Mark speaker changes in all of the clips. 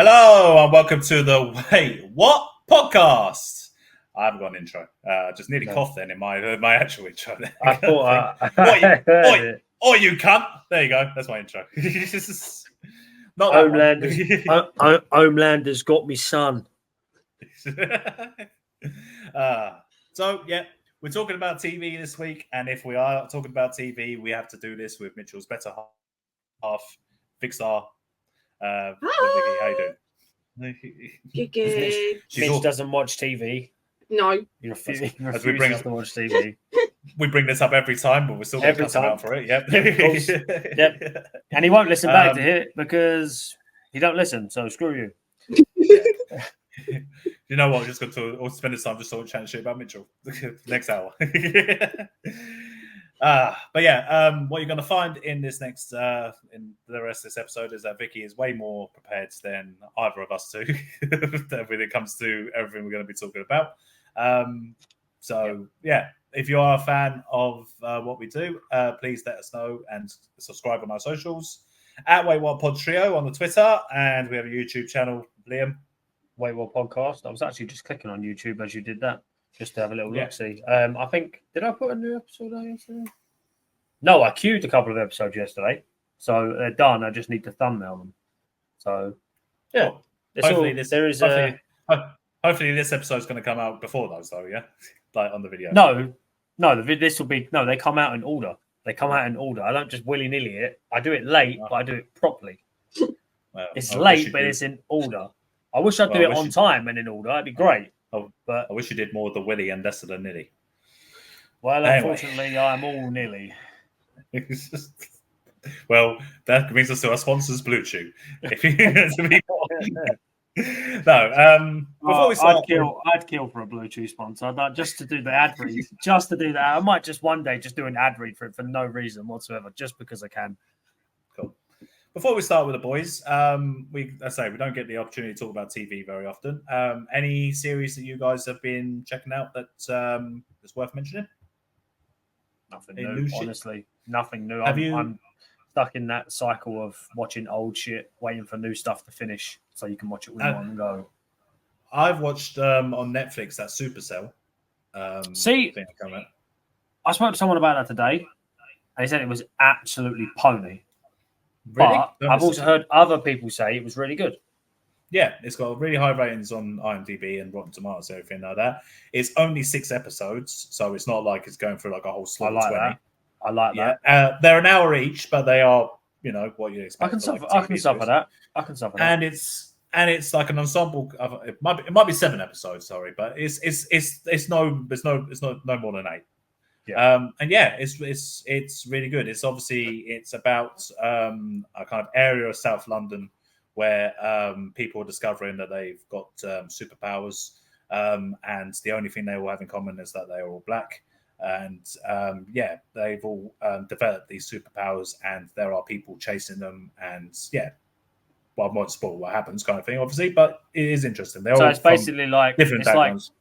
Speaker 1: Hello and welcome to the Wait What podcast. I haven't got an intro. Just nearly coughed then in my actual intro.
Speaker 2: I thought
Speaker 1: or you cunt. There you go. That's my intro. Not
Speaker 2: Homelander's got me son.
Speaker 1: So yeah, we're talking about TV this week, and if we are talking about TV, we have to do this with Mitchell's better half, Fixar. With Vicky, how you doing?
Speaker 3: Good.
Speaker 2: Mitch doesn't watch TV.
Speaker 3: No.
Speaker 2: He refuses to watch TV.
Speaker 1: We bring this up every time, but we're still going to cut him out for it. Yep.
Speaker 2: Yep. And he won't listen back to it because he don't listen. So screw you.
Speaker 1: Yeah. You know what? I'm just going to spend this time just sort of chatting shit about Mitchell next hour. But yeah, what you're going to find in this next, in the rest of this episode is that Vicky is way more prepared than either of us two when it comes to everything we're going to be talking about. Yeah, if you are a fan of what we do, please let us know and subscribe on our socials at WaitWhatPodTrio on the Twitter, and we have a YouTube channel, Liam.
Speaker 2: Wait What Podcast. I was actually just clicking on YouTube as you did that, just to have a little look see. I think, did I put a new episode out yesterday? No, I queued a couple of episodes yesterday, so they're done. I just need to thumbnail them. So yeah,
Speaker 1: hopefully this episode's going to come out before those, though. Yeah, like on the video.
Speaker 2: This will be They come out in order. They come out in order. I don't just willy nilly it. I do it late, but I do it properly.
Speaker 1: Well,
Speaker 2: it's late, but it's in order. I wish I'd do it on time and in order. That'd be great. But
Speaker 1: I wish you did more of the willy and less of the nilly.
Speaker 2: Well, unfortunately, I'm all nilly.
Speaker 1: Well, that brings us to our sponsors, Blue Chew. If you before we start,
Speaker 2: I'd kill for a Blue Chew sponsor, just to do the ad read. Just to do that, I might just one day just do an ad read for it for no reason whatsoever, just because I can.
Speaker 1: Cool. Before we start with the boys, we don't get the opportunity to talk about TV very often. Any series that you guys have been checking out that is worth mentioning?
Speaker 2: Nothing new, honestly. Nothing new. I'm stuck in that cycle of watching old shit, waiting for new stuff to finish so you can watch it with one go.
Speaker 1: I've watched on Netflix that Supercell.
Speaker 2: I spoke to someone about that today, and he said it was absolutely pony.
Speaker 1: Really?
Speaker 2: But I've also heard other people say it was really good.
Speaker 1: Yeah, it's got really high ratings on IMDb and Rotten Tomatoes, everything like that. It's only 6 episodes, so it's not like it's going through like a whole slot of 20.
Speaker 2: I like that.
Speaker 1: They're an hour each, but they are, what you expect.
Speaker 2: I can suffer that.
Speaker 1: And it's like an ensemble. It might be 7 episodes, sorry, but there's no more than 8.
Speaker 2: Yeah.
Speaker 1: It's really good. It's about a kind of area of South London where people are discovering that they've got superpowers, and the only thing they all have in common is that they are all black. And they've all developed these superpowers, and there are people chasing them. And I won't spoil what happens, kind of thing, obviously, but it is interesting.
Speaker 2: So it's basically like
Speaker 1: different backgrounds.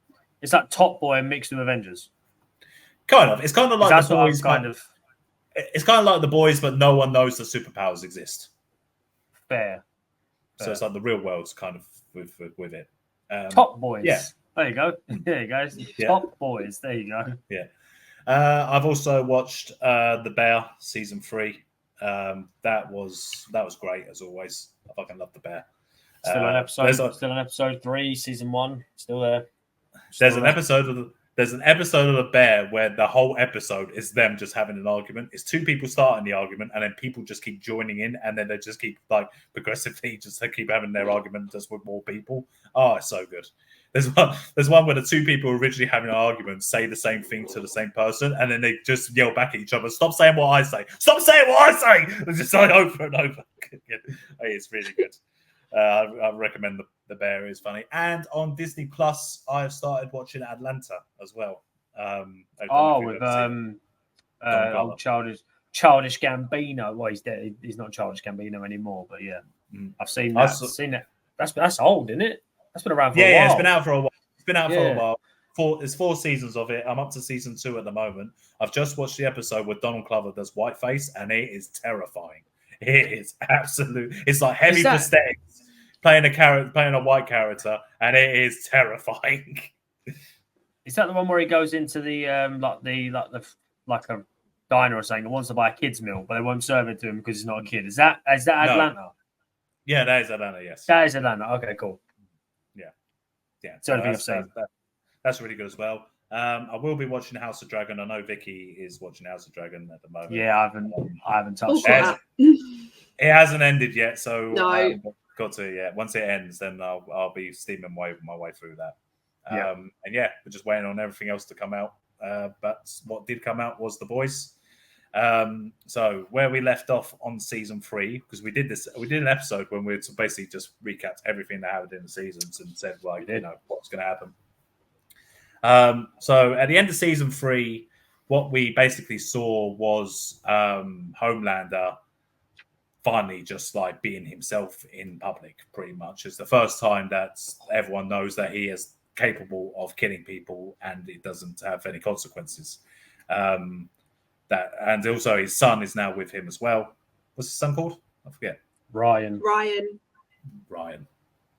Speaker 2: It's like Top Boy mixed with Avengers.
Speaker 1: Kind of. It's kind of like the boys. It's kind of like the boys, but no one knows that superpowers exist.
Speaker 2: Fair.
Speaker 1: So it's like the real world's kind of with it.
Speaker 2: Top Boys. Yeah. There you go. There you go. Top Boys. There you go.
Speaker 1: Yeah. I've also watched The Bear season 3. That was great as always. I fucking love The Bear.
Speaker 2: Still on episode 3, season 1. Still there.
Speaker 1: There's an episode of The Bear where the whole episode is them just having an argument. It's 2 people starting the argument, and then people just keep joining in, and then they just keep progressively just keep having their argument just with more people. Oh, it's so good. There's one where the 2 people originally having an argument say the same thing to the same person, and then they just yell back at each other, "Stop saying what I say! Stop saying what I say!" It's just like over and over. It's really good. I recommend the Bear is funny. And on Disney Plus, I've started watching Atlanta as well.
Speaker 2: With childish Gambino. Well, he's dead. He's not Childish Gambino anymore. But yeah, I've seen that. Seen it. That's old, isn't it? That's been around for a while.
Speaker 1: Yeah, it's been out for a while. There's 4 seasons of it. I'm up to season 2 at the moment. I've just watched the episode where Donald Glover does whiteface, and it is terrifying. It is absolute. It's like heavy prosthetics. playing a white character, and it is terrifying.
Speaker 2: Is that the one where he goes into the like a diner or something and wants to buy a kid's meal, but they won't serve it to him because he's not a kid? Is that Atlanta?
Speaker 1: No. Yeah, that is Atlanta. Yes,
Speaker 2: that is Atlanta. Okay, cool.
Speaker 1: Yeah.
Speaker 2: So
Speaker 1: that's really good as well. I will be watching House of Dragon. I know Vicky is watching House of Dragon at the moment.
Speaker 2: Yeah, I haven't touched
Speaker 3: it.
Speaker 1: It hasn't ended yet, so
Speaker 3: no.
Speaker 1: Got to. Yeah, once it ends, then I'll be steaming my way through that.
Speaker 2: Yeah.
Speaker 1: And yeah, we're just waiting on everything else to come out. But what did come out was The Boys. So where we left off on season 3, because we did an episode when we basically just recapped everything that happened in the seasons and said, like, what's going to happen. So at the end of season 3, what we basically saw was Homelander finally just like being himself in public, pretty much. It's the first time that everyone knows that he is capable of killing people and it doesn't have any consequences. And also his son is now with him as well. What's his son called? I forget.
Speaker 2: Ryan.
Speaker 1: Do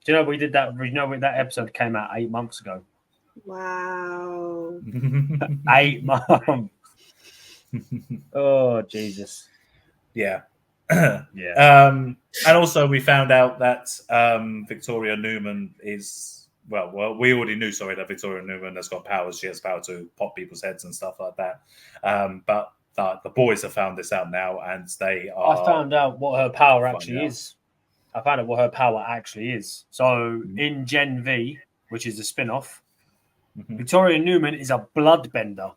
Speaker 2: you know we did that? You know that episode came out 8 months ago.
Speaker 3: Wow.
Speaker 2: 8 months. Oh Jesus.
Speaker 1: Yeah.
Speaker 2: Yeah.
Speaker 1: And also we found out that Victoria Newman is well, we already knew, that Victoria Newman has got powers. She has power to pop people's heads and stuff like that. But the boys have found this out now, and they are.
Speaker 2: I found out what her power actually is. So in Gen V, which is a spin-off, Victoria Newman is a bloodbender.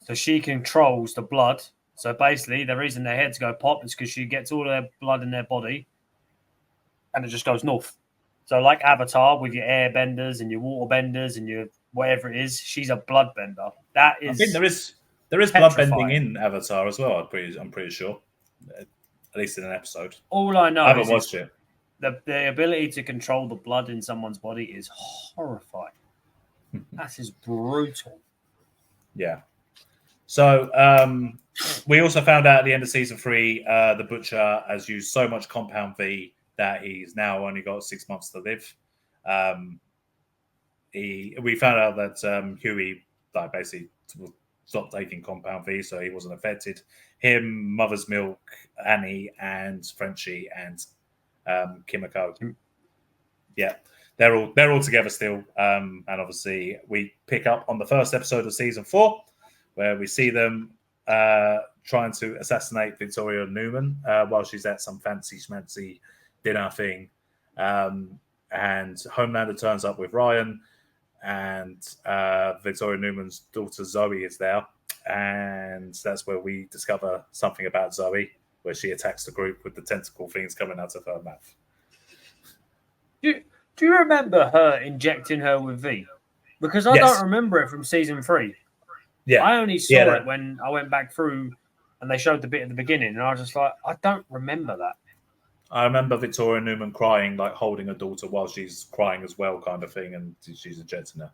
Speaker 2: So she controls the blood. So basically, the reason their heads go pop is because she gets all their blood in their body and it just goes north. So like Avatar with your air benders and your water benders and your whatever it is, she's a bloodbender. That is.
Speaker 1: I think there is bloodbending in Avatar as well. I'm pretty sure, at least in an episode.
Speaker 2: All I know
Speaker 1: I haven't watched it.
Speaker 2: The ability to control the blood in someone's body is horrifying. That is brutal.
Speaker 1: Yeah. So we also found out at the end of season 3, the Butcher has used so much Compound V that he's now only got 6 months to live. We found out that Huey basically stopped taking Compound V, so he wasn't affected. Him, Mother's Milk, Annie, and Frenchie, and Kimiko. Yeah, they're all together still. And obviously, we pick up on the first episode of season 4, where we see them trying to assassinate Victoria Newman while she's at some fancy schmancy dinner thing. And Homelander turns up with Ryan, and Victoria Newman's daughter Zoe is there. And that's where we discover something about Zoe, where she attacks the group with the tentacle things coming out of her mouth.
Speaker 2: Do you remember her injecting her with V? Because I don't remember it from season 3.
Speaker 1: Yeah,
Speaker 2: I only saw it when I went back through and they showed the bit at the beginning, and I was just like, I don't remember that.
Speaker 1: I remember Victoria Newman crying, like holding her daughter while she's crying as well, kind of thing, and she's injecting her.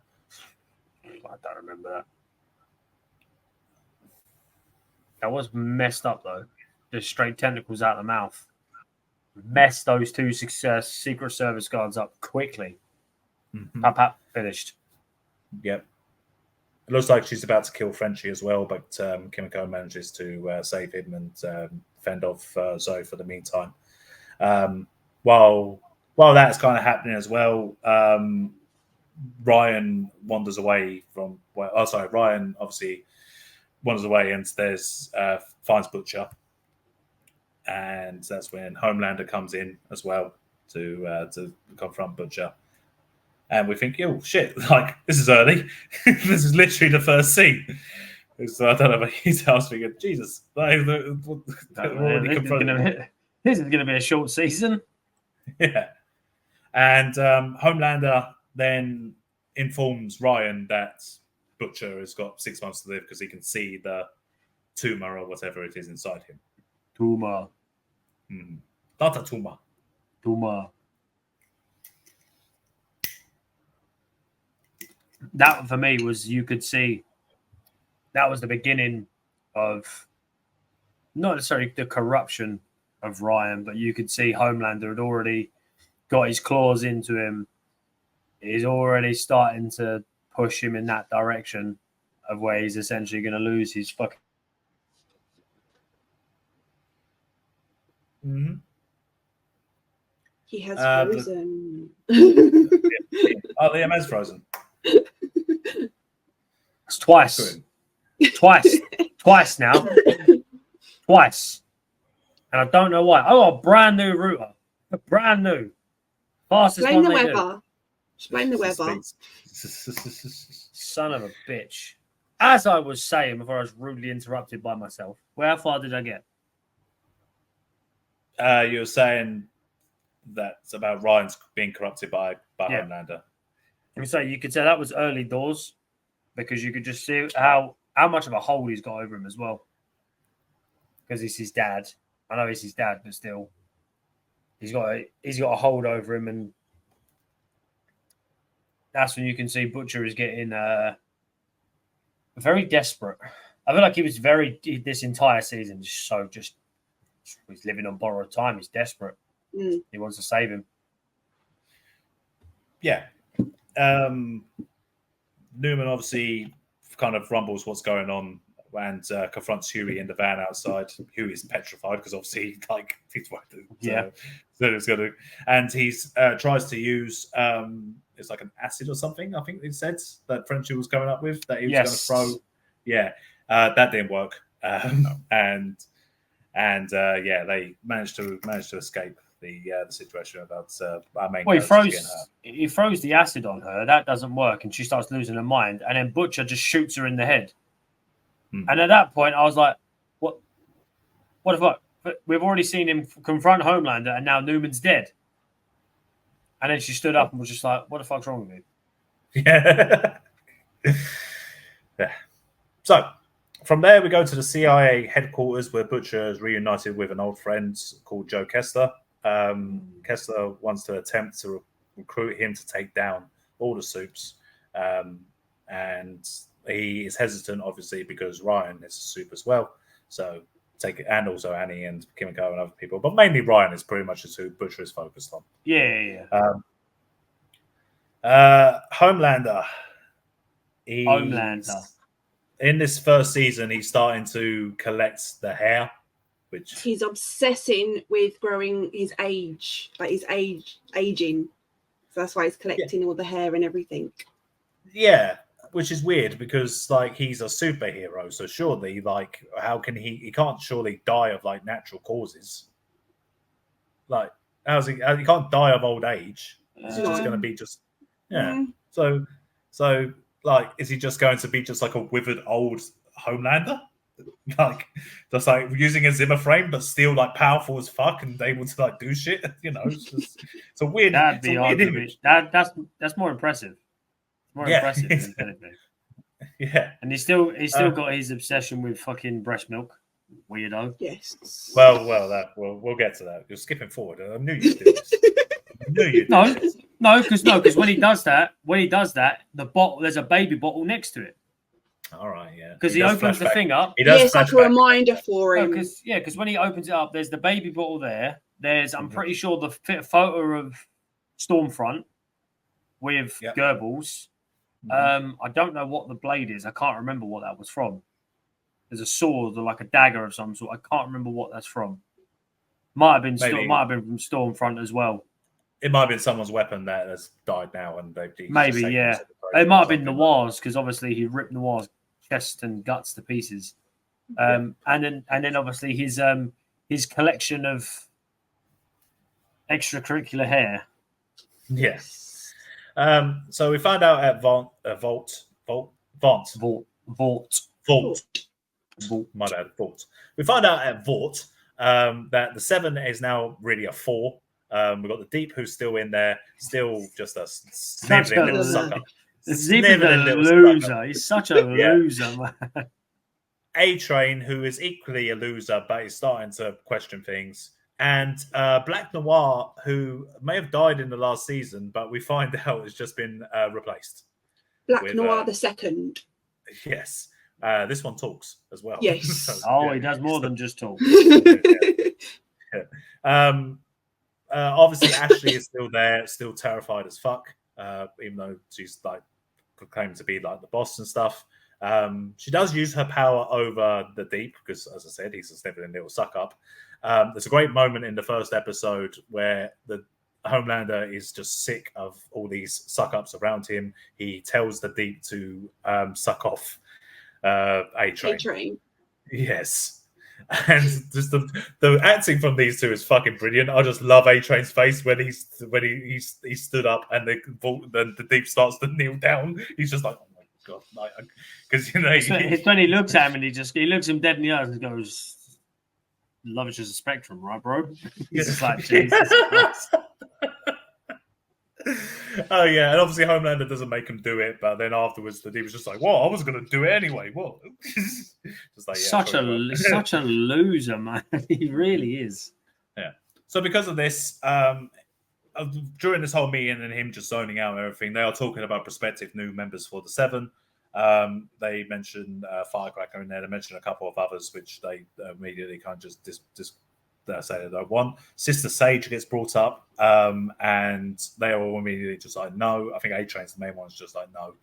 Speaker 2: I don't remember that. That was messed up, though. Just straight tentacles out of the mouth. Messed those two Secret Service guards up quickly. Pap, finished.
Speaker 1: Yep. It looks like she's about to kill Frenchie as well, but Kimiko manages to save him and fend off Zoe for the meantime. While that's kind of happening as well, Ryan wanders away from. Ryan obviously wanders away and finds Butcher, and that's when Homelander comes in as well to confront Butcher. And we think, oh shit! Like, this is early. This is literally the first scene. So I don't know. But he's asking, Jesus,
Speaker 2: this is going to be a short season.
Speaker 1: Yeah. And Homelander then informs Ryan that Butcher has got 6 months to live because he can see the tumor or whatever it is inside him.
Speaker 2: Tumor.
Speaker 1: Not a tumor.
Speaker 2: Tumor. That for me was, you could see that was the beginning of not necessarily the corruption of Ryan, but you could see Homelander had already got his claws into him. He's already starting to push him in that direction of where he's essentially going to lose his fucking.
Speaker 1: Mm-hmm.
Speaker 3: He has frozen.
Speaker 1: Oh, Liam has frozen.
Speaker 2: It's twice. Twice now. Twice. And I don't know why. Oh, a brand new router. A brand new. Fastest
Speaker 3: Explain
Speaker 2: one
Speaker 3: the
Speaker 2: they do.
Speaker 3: weather. Explain the weather.
Speaker 2: Son of a bitch. As I was saying before I was rudely interrupted by myself, how far did I get?
Speaker 1: You were saying that's about Ryan's being corrupted by Homelander.
Speaker 2: You could say that was early doors because you could just see how much of a hold he's got over him as well. Because it's his dad. I know it's his dad, but still, he's got a hold over him, and that's when you can see Butcher is getting very desperate. I feel like he was this entire season he's living on borrowed time. He's desperate. He wants to save him.
Speaker 1: Yeah. Newman obviously kind of rumbles what's going on and confronts Huey in the van outside. Huey's petrified because obviously he's worried. So it's going to, and he's tries to use it's like an acid or something. I think he said that Frenchie was coming up with that he was going to throw. Yeah, that didn't work. And they managed to escape the situation about our main.
Speaker 2: Well, he throws the acid on her. That doesn't work, and she starts losing her mind. And then Butcher just shoots her in the head. And at that point, I was like, "What? What the fuck?" But we've already seen him confront Homelander, and now Newman's dead. And then she stood up and was just like, "What the fuck's wrong with me?"
Speaker 1: Yeah. Yeah. So from there, we go to the CIA headquarters where Butcher is reunited with an old friend called Joe Kessler. Kessler wants to attempt to recruit him to take down all the Supes. And he is hesitant, obviously, because Ryan is a Supe as well. So and also Annie and Kimiko and other people. But mainly Ryan is pretty much who Butcher is focused on.
Speaker 2: Yeah.
Speaker 1: Homelander.
Speaker 2: Homelander.
Speaker 1: In this first season, he's starting to collect the hair, which
Speaker 3: he's obsessing with growing his age, aging. So that's why he's collecting all the hair and everything.
Speaker 1: Yeah, which is weird because he's a superhero, so surely how can he can't surely die of natural causes. How's he can't die of old age. Is he just going to be So is he just going to be just a withered old Homelander? Just using a Zimmer frame, but still powerful as fuck and able to do shit. It's a weird.
Speaker 2: That'd be hard to reach. That's more impressive. More impressive than anything.
Speaker 1: Yeah,
Speaker 2: and he's still got his obsession with fucking breast milk. Weirdo.
Speaker 3: Yes.
Speaker 1: Well, we'll get to that. You're skipping forward. I knew you'd do this.
Speaker 2: No, because when he does that, there's a baby bottle next to it.
Speaker 1: All right, yeah.
Speaker 2: Because he opens the thing up.
Speaker 3: It's like a reminder for him.
Speaker 2: Because when he opens it up, there's the baby bottle there. I'm pretty sure the photo of Stormfront with Goebbels. I don't know what the blade is. I can't remember what that was from. There's a sword or a dagger of some sort. I can't remember what that's from. Might have been from Stormfront as well.
Speaker 1: It might have been someone's weapon that has died now, and they've
Speaker 2: maybe it might have been Noir's because obviously he ripped Noir's chest and guts to pieces. And then obviously his collection of extracurricular hair.
Speaker 1: Yes. So we found out at Vault. My bad, Vault. We found out at Vault that the 7 is now really a 4. We've got the Deep who's still in there, still just a sniveling little sucker.
Speaker 2: Loser. He's such a loser, man.
Speaker 1: A-Train, who is equally a loser, but he's starting to question things. And Black Noir, who may have died in the last season, but we find out has just been replaced.
Speaker 3: Black Noir the second.
Speaker 1: Yes. This one talks as well.
Speaker 3: Yes.
Speaker 2: He does more than just talk.
Speaker 1: Obviously, Ashley is still there, still terrified as fuck, even though she's like proclaimed to be like the boss and stuff. She does use her power over the Deep because, as I said, he's a sniveling little suck up. There's a great moment in the first episode where the Homelander is just sick of all these suck ups around him. He tells the Deep to suck off A-Train.
Speaker 3: A-Train.
Speaker 1: Yes. And just the acting from these two is fucking brilliant. I just love A-Train's face when he stood up and the Deep starts to kneel down. He's just like, oh my god, because
Speaker 2: it's when he looks at him and he looks him dead in the eyes and goes, "Love is just a spectrum, right, bro?" He's just like, Jesus Christ.
Speaker 1: Oh yeah, and obviously Homelander doesn't make him do it, but then afterwards the Deep was just like, "Well, I was going to do it anyway." What? Just like, yeah,
Speaker 2: such a loser, man. He really is.
Speaker 1: Yeah. So because of this, during this whole meeting and him just zoning out and everything, they are talking about prospective new members for the Seven. They mentioned Firecracker in there. They mentioned a couple of others, which they immediately kind of just say they don't want. Sister Sage gets brought up, and they are all immediately just like, no. I think A-Train's the main one's just like, no.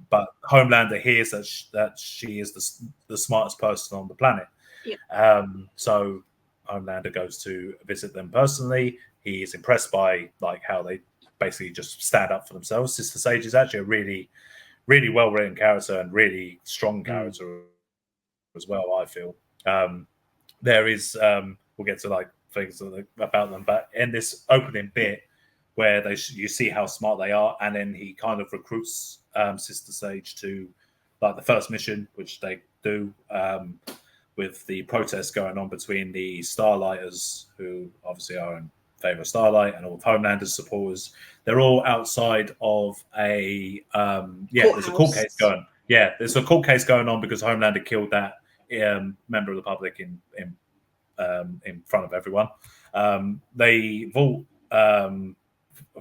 Speaker 1: But Homelander hears that she is the smartest person on the planet.
Speaker 3: Yeah.
Speaker 1: So Homelander goes to visit them personally. He is impressed by like how they basically just stand up for themselves. Sister Sage is actually a really, really well written character and really strong character as well, I feel. There is we'll get to like things about them, but in this opening bit where you see how smart they are, and then he kind of recruits Sister Sage to like the first mission, which they do with the protests going on between the Starlighters, who obviously are in favor of Starlight, and all of Homelander's supporters. They're all outside of a there's a court case going. Yeah, there's a court case going on because Homelander killed that member of the public in front of everyone. They Vault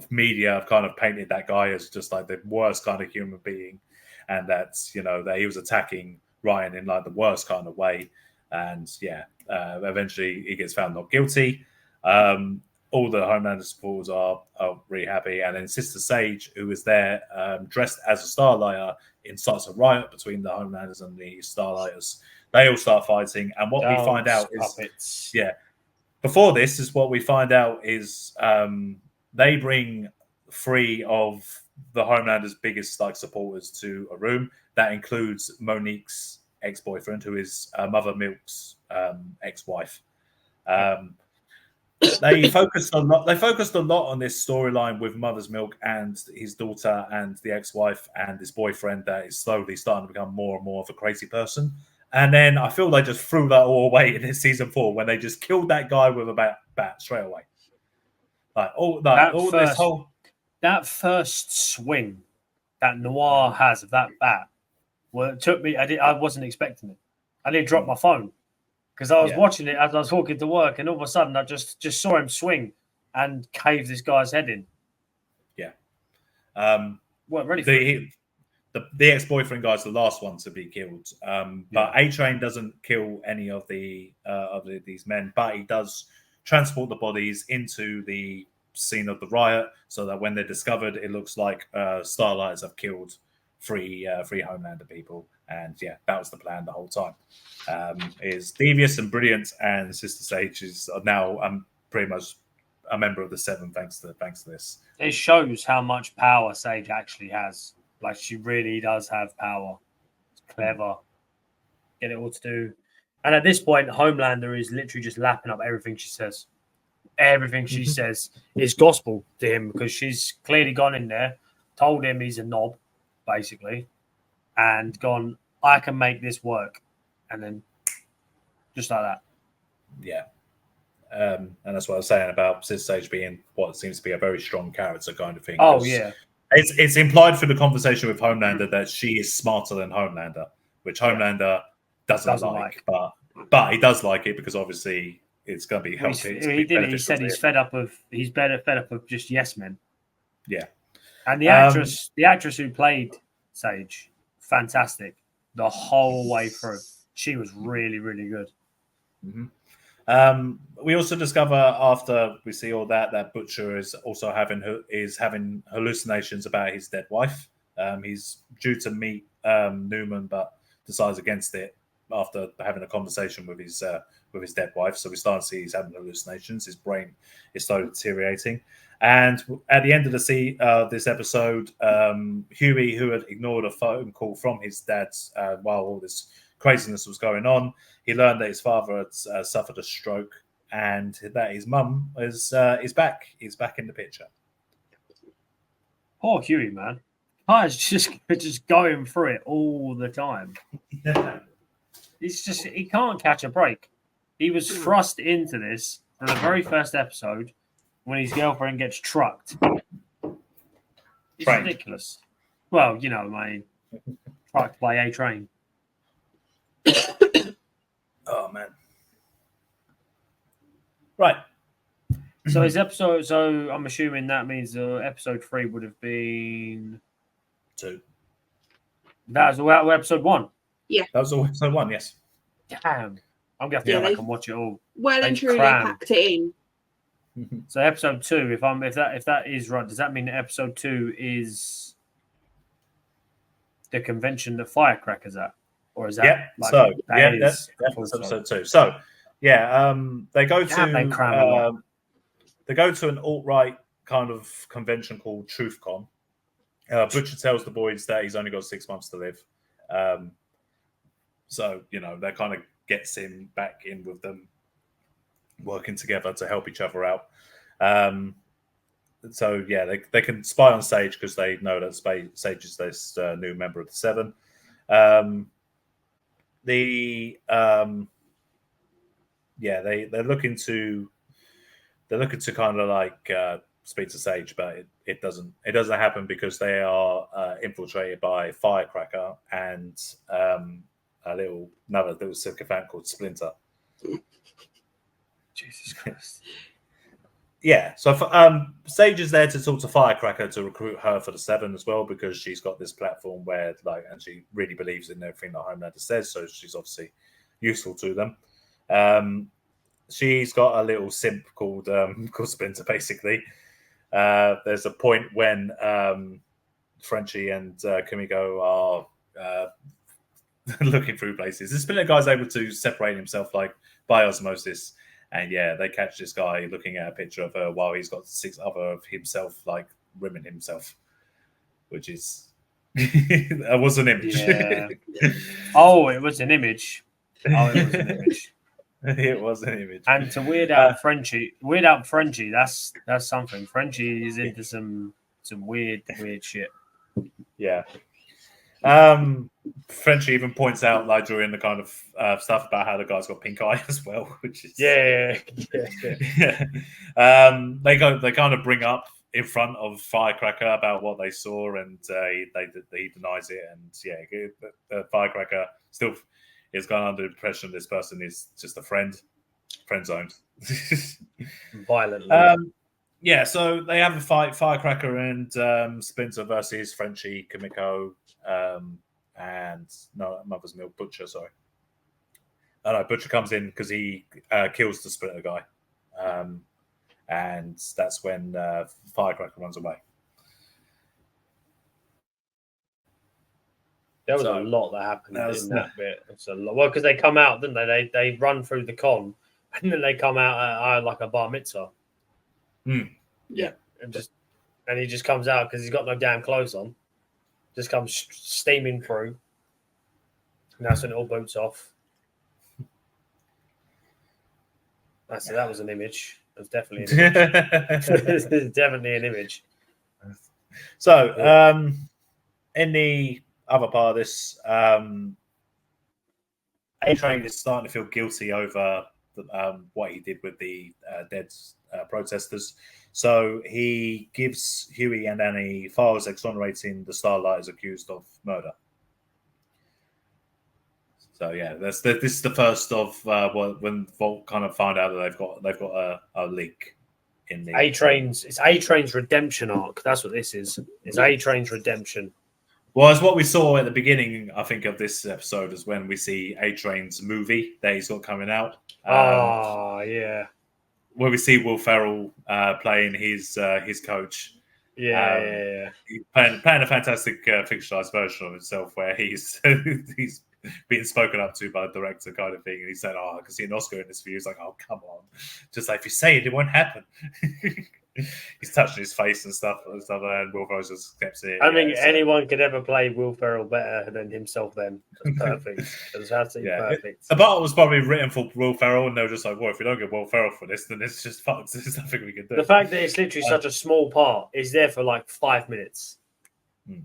Speaker 1: media have kind of painted that guy as just like the worst kind of human being, and that's that he was attacking Ryan in like the worst kind of way, and eventually he gets found not guilty. All the Homelander supporters are really happy, and then Sister Sage, who is there dressed as a Starlighter, incites a riot between the Homelanders and the Starlighters. They all start fighting, and what we find out is before this is what we find out is they bring 3 of the Homelander's biggest like supporters to a room that includes Monique's ex-boyfriend, who is Mother Milk's ex-wife. They focused a lot on this storyline with Mother's Milk and his daughter and the ex-wife and his boyfriend that is slowly starting to become more and more of a crazy person. And then I feel they just threw that all away in this season 4 when they just killed that guy with a bat straight away.
Speaker 2: That first swing that Noir has of that bat, well, it took me. I wasn't expecting it. I didn't drop my phone because I was watching it as I was walking to work, and all of a sudden I just saw him swing and cave this guy's head in. Yeah. Ready for it.
Speaker 1: The ex-boyfriend guy's the last one to be killed, but A-Train doesn't kill any of these men, but he does transport the bodies into the scene of the riot, so that when they're discovered, it looks like Starlighters have killed 3 Homelander people, and that was the plan the whole time. Is Devious and Brilliant and Sister Sage is now pretty much a member of the Seven thanks to this.
Speaker 2: It shows how much power Sage actually has. Like, she really does have power. It's clever. Get it all to do. And at this point, Homelander is literally just lapping up everything she says. Everything she says is gospel to him because she's clearly gone in there, told him he's a knob, basically, and gone, I can make this work. And then just like that.
Speaker 1: Yeah. And that's what I was saying about Sister Sage being what seems to be a very strong character kind of thing.
Speaker 2: Oh, yeah.
Speaker 1: It's implied through the conversation with Homelander that she is smarter than Homelander, which Homelander doesn't like. But he does like it because obviously it's going to be helpful.
Speaker 2: He said he's fed up of just yes men.
Speaker 1: Yeah.
Speaker 2: And the actress who played Sage, fantastic the whole way through. She was really, really good.
Speaker 1: Mm-hmm. we also discover after we see all that Butcher is also having hallucinations about his dead wife. He's due to meet Newman, but decides against it after having a conversation with his dead wife. So we start to see he's having hallucinations. His brain is slowly deteriorating. And at the end of this episode, Huey, who had ignored a phone call from his dad while all this craziness was going on, he learned that his father had suffered a stroke and that his mum is back. He's back in the picture.
Speaker 2: Poor Huey, man. He's just going through it all the time. He can't catch a break. He was thrust into this from the very first episode when his girlfriend gets trucked. It's ridiculous. Well, you know, trucked by a train.
Speaker 1: Oh man. Right.
Speaker 2: So I'm assuming that means episode 3 would have been
Speaker 1: 2.
Speaker 2: That was episode 1.
Speaker 3: Yeah.
Speaker 1: That was episode 1, yes.
Speaker 2: Damn. I'm gonna have to go back and watch it all.
Speaker 3: Well and truly packed it in.
Speaker 2: So episode 2, if that is right, does that mean that episode 2 is the convention that Firecracker's at? Or is that
Speaker 1: that's episode 2. So they go to they go to an alt-right kind of convention called TruthCon. Butcher tells the boys that he's only got 6 months to live. So, you know, that kind of gets him back in with them, working together to help each other out. So, yeah, they can spy on Sage because they know that Sage is this new member of the Seven. They're looking to kind of like speak to Sage, but it doesn't happen because they are infiltrated by Firecracker and another little sycophant called Splinter.
Speaker 2: Jesus Christ.
Speaker 1: Yeah, so Sage is there to talk to Firecracker to recruit her for the Seven as well, because she's got this platform where, and she really believes in everything that Homelander says, so she's obviously useful to them. She's got a little simp called Splinter, basically. There's a point when Frenchie and Kimiko are looking through places. The Splinter guy's able to separate himself by osmosis. And yeah, they catch this guy looking at a picture of her while he's got 6 other of himself, rimming himself, which is that was an image.
Speaker 2: Yeah. Oh, it was an image.
Speaker 1: It was an image.
Speaker 2: And to weird out Frenchie, that's something. Frenchie is into some weird shit.
Speaker 1: Yeah. Frenchie even points out during the kind of stuff about how the guy's got pink eye as well, which is
Speaker 2: yeah.
Speaker 1: They kind of bring up in front of Firecracker about what they saw, and he denies it, and Firecracker still is going under the impression this person is just a friend zoned
Speaker 2: violently.
Speaker 1: Yeah, so they have a fight, Firecracker and Splinter versus Frenchie, Kimiko, and Mother's Milk Butcher. Sorry, Butcher comes in because he kills the Splinter guy, and that's when Firecracker runs away.
Speaker 2: There was a lot that happened in that bit. It's a lot. Well, because they come out, didn't they? They run through the con, and then they come out like a bar mitzvah.
Speaker 3: Yeah,
Speaker 2: and he just comes out because he's got no damn clothes on. Just comes steaming through. And that's when it all boots off. That was an image. It was definitely an image. It's definitely an image.
Speaker 1: So, in the other part of this, A-Train is starting to feel guilty over what he did with the dead protesters. So he gives Huey and Annie files exonerating the Starlighters accused of murder. So yeah, this is the first of when Vault kind of find out that they've got a leak in the
Speaker 2: A-Train's. It's A-Train's redemption arc. That's what this is. It's A-Train's redemption.
Speaker 1: Well, it's what we saw at the beginning, I think, of this episode is when we see A-Train's movie that he's got coming out.
Speaker 2: Yeah.
Speaker 1: where we see Will Ferrell playing his coach.
Speaker 2: Yeah.
Speaker 1: He's playing a fantastic fictionalized version of himself, where he's he's being spoken up to by the director, kind of thing, and he's saying, "Oh, I can see an Oscar in this for you." He's like, "Oh, come on, just like if you say it, it won't happen." He's touching his face and stuff, and Will Ferrell just kept it.
Speaker 2: I think anyone could ever play Will Ferrell better than himself. Then that's perfect. That's absolutely perfect.
Speaker 1: The part was probably written for Will Ferrell, and they were just like, "Well, if we don't get Will Ferrell for this, then it's just fucked. There's nothing we can do."
Speaker 2: The fact that it's literally such a small part is there for like 5 minutes.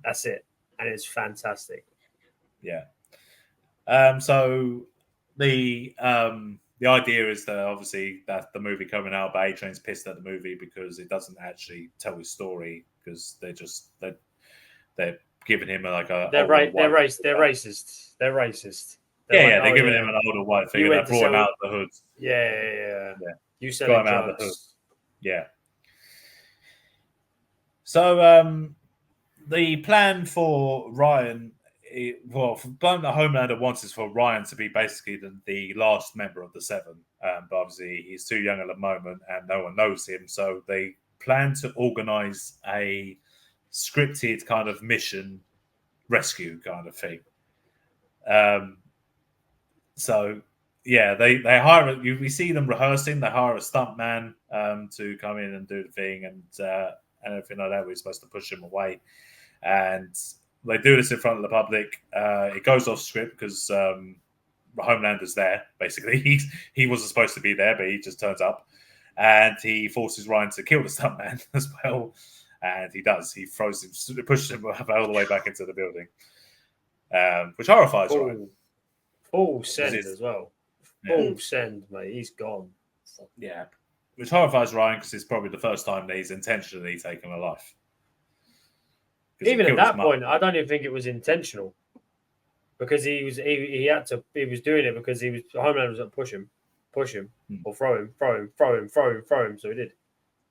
Speaker 2: That's it, and it's fantastic.
Speaker 1: Yeah. So the idea is that obviously that the movie coming out, but A-Train's pissed at the movie because it doesn't actually tell his story, because they're giving him like a
Speaker 2: they're racist. They're
Speaker 1: giving him an older white figure that brought him out of the hood.
Speaker 2: Yeah. You said
Speaker 1: got him out of the hood. Yeah. So the plan for Ryan. The Homelander wants is for Ryan to be basically the last member of the Seven, but obviously he's too young at the moment and no one knows him. So they plan to organize a scripted kind of mission rescue kind of thing. So yeah, they hire. We see them rehearsing. They hire a stuntman to come in and do the thing and everything like that. We're supposed to push him away, and they do this in front of the public. It goes off script because Homelander's there. Basically, he wasn't supposed to be there, but he just turns up, and he forces Ryan to kill the stuntman as well. And he does. He pushes him all the way back into the building, which horrifies Ryan.
Speaker 2: Full send as well. Full send, mate. He's gone.
Speaker 1: Yeah, which horrifies Ryan because it's probably the first time that he's intentionally taken a life.
Speaker 2: Even at that point, I don't even think it was intentional, because he was doing it because Homelander was going to push him, or throw him. So he did.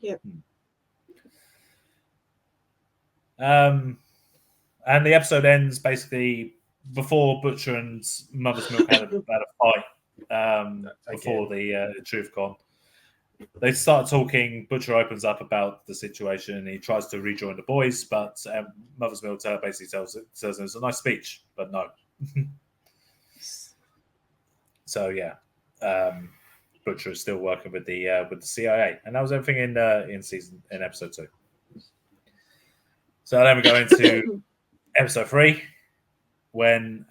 Speaker 3: Yeah.
Speaker 1: And the episode ends basically before Butcher and Mother's Milk had a fight before the TruthCon. They start talking. Butcher opens up about the situation. He tries to rejoin the boys, but Mother's Milk basically says it's a nice speech, but no. So yeah, Butcher is still working with the CIA, and that was everything in episode 2. So then we go into episode 3, when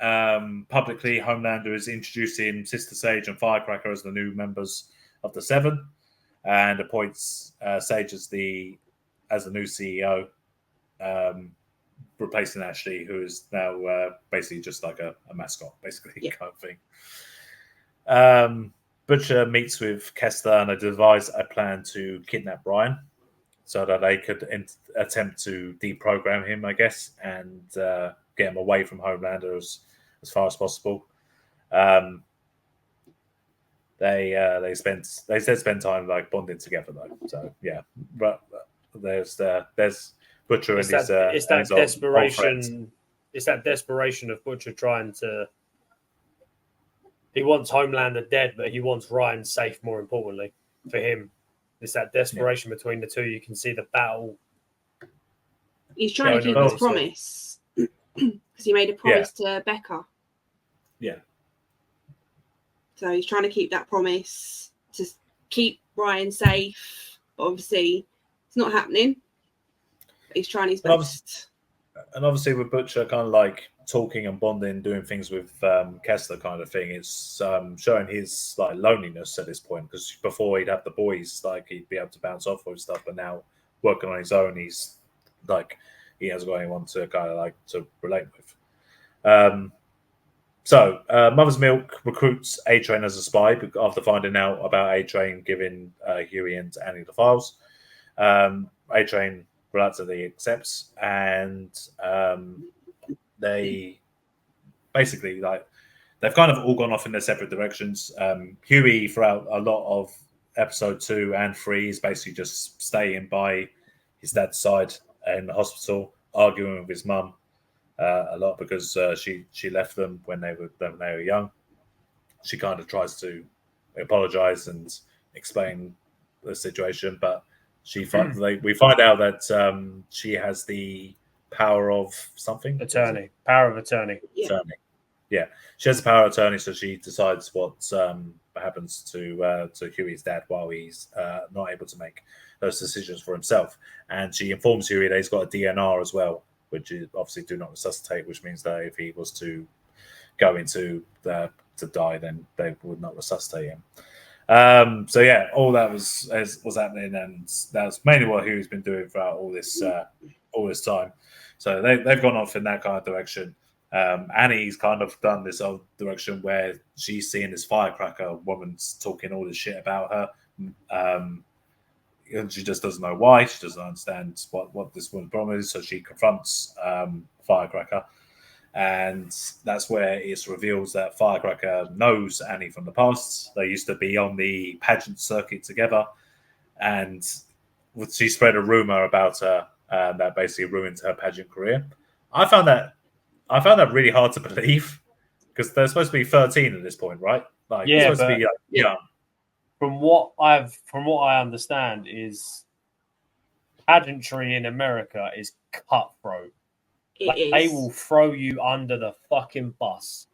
Speaker 1: publicly Homelander is introducing Sister Sage and Firecracker as the new members of the Seven, and appoints Sage as the new CEO, replacing Ashley, who is now basically just like a mascot, basically, kind of thing. Butcher meets with Kester and they devise a plan to kidnap Ryan so that they could attempt to deprogram him, I guess, and get him away from Homelander as far as possible. They spend time like bonding together though. So yeah, but there's Butcher and his
Speaker 2: desperation. It's that desperation of Butcher trying to. He wants Homelander dead, but he wants Ryan safe. More importantly, for him, it's that desperation between the two. You can see the battle.
Speaker 3: He's trying to keep his promise because he made a promise to Becca.
Speaker 1: Yeah.
Speaker 3: So he's trying to keep that promise to keep Ryan safe. But obviously, it's not happening. But he's trying his best.
Speaker 1: And obviously, with Butcher kind of like talking and bonding, doing things with Kester kind of thing, it's showing his like loneliness at this point. Because before he'd have the boys, like he'd be able to bounce off with stuff, but now working on his own, he's like he hasn't got anyone to kind of like to relate with. So, Mother's Milk recruits A-Train as a spy after finding out about A-Train giving Huey and Annie the files. A-Train reluctantly accepts, and they basically they've kind of all gone off in their separate directions. Huey, throughout a lot of episode 2 and 3, is basically just staying by his dad's side in the hospital, arguing with his mum. A lot because she left them when they were young. She kind of tries to apologize and explain the situation, but we find out that she has the power of something.
Speaker 2: Power of attorney.
Speaker 1: Attorney. Yeah, she has the power of attorney, so she decides what happens to Huey's dad while he's not able to make those decisions for himself. And she informs Huey that he's got a DNR as well, which is obviously do not resuscitate, which means that if he was to go into to die, then they would not resuscitate him. So yeah, all that was happening, and that's mainly what Huey's been doing throughout all this time. So they've gone off in that kind of direction. Annie's kind of done this other direction where she's seeing this firecracker woman's talking all this shit about her. And she just doesn't know why. She doesn't understand what this woman's problem is. So she confronts Firecracker. And that's where it reveals that Firecracker knows Annie from the past. They used to be on the pageant circuit together. And she spread a rumor about her that basically ruined her pageant career. I found that really hard to believe because they're supposed to be 13 at this point, right? Like,
Speaker 2: yeah,
Speaker 1: they're supposed to be young.
Speaker 2: From what I understand is pageantry in America is cutthroat. They will throw you under the fucking bus.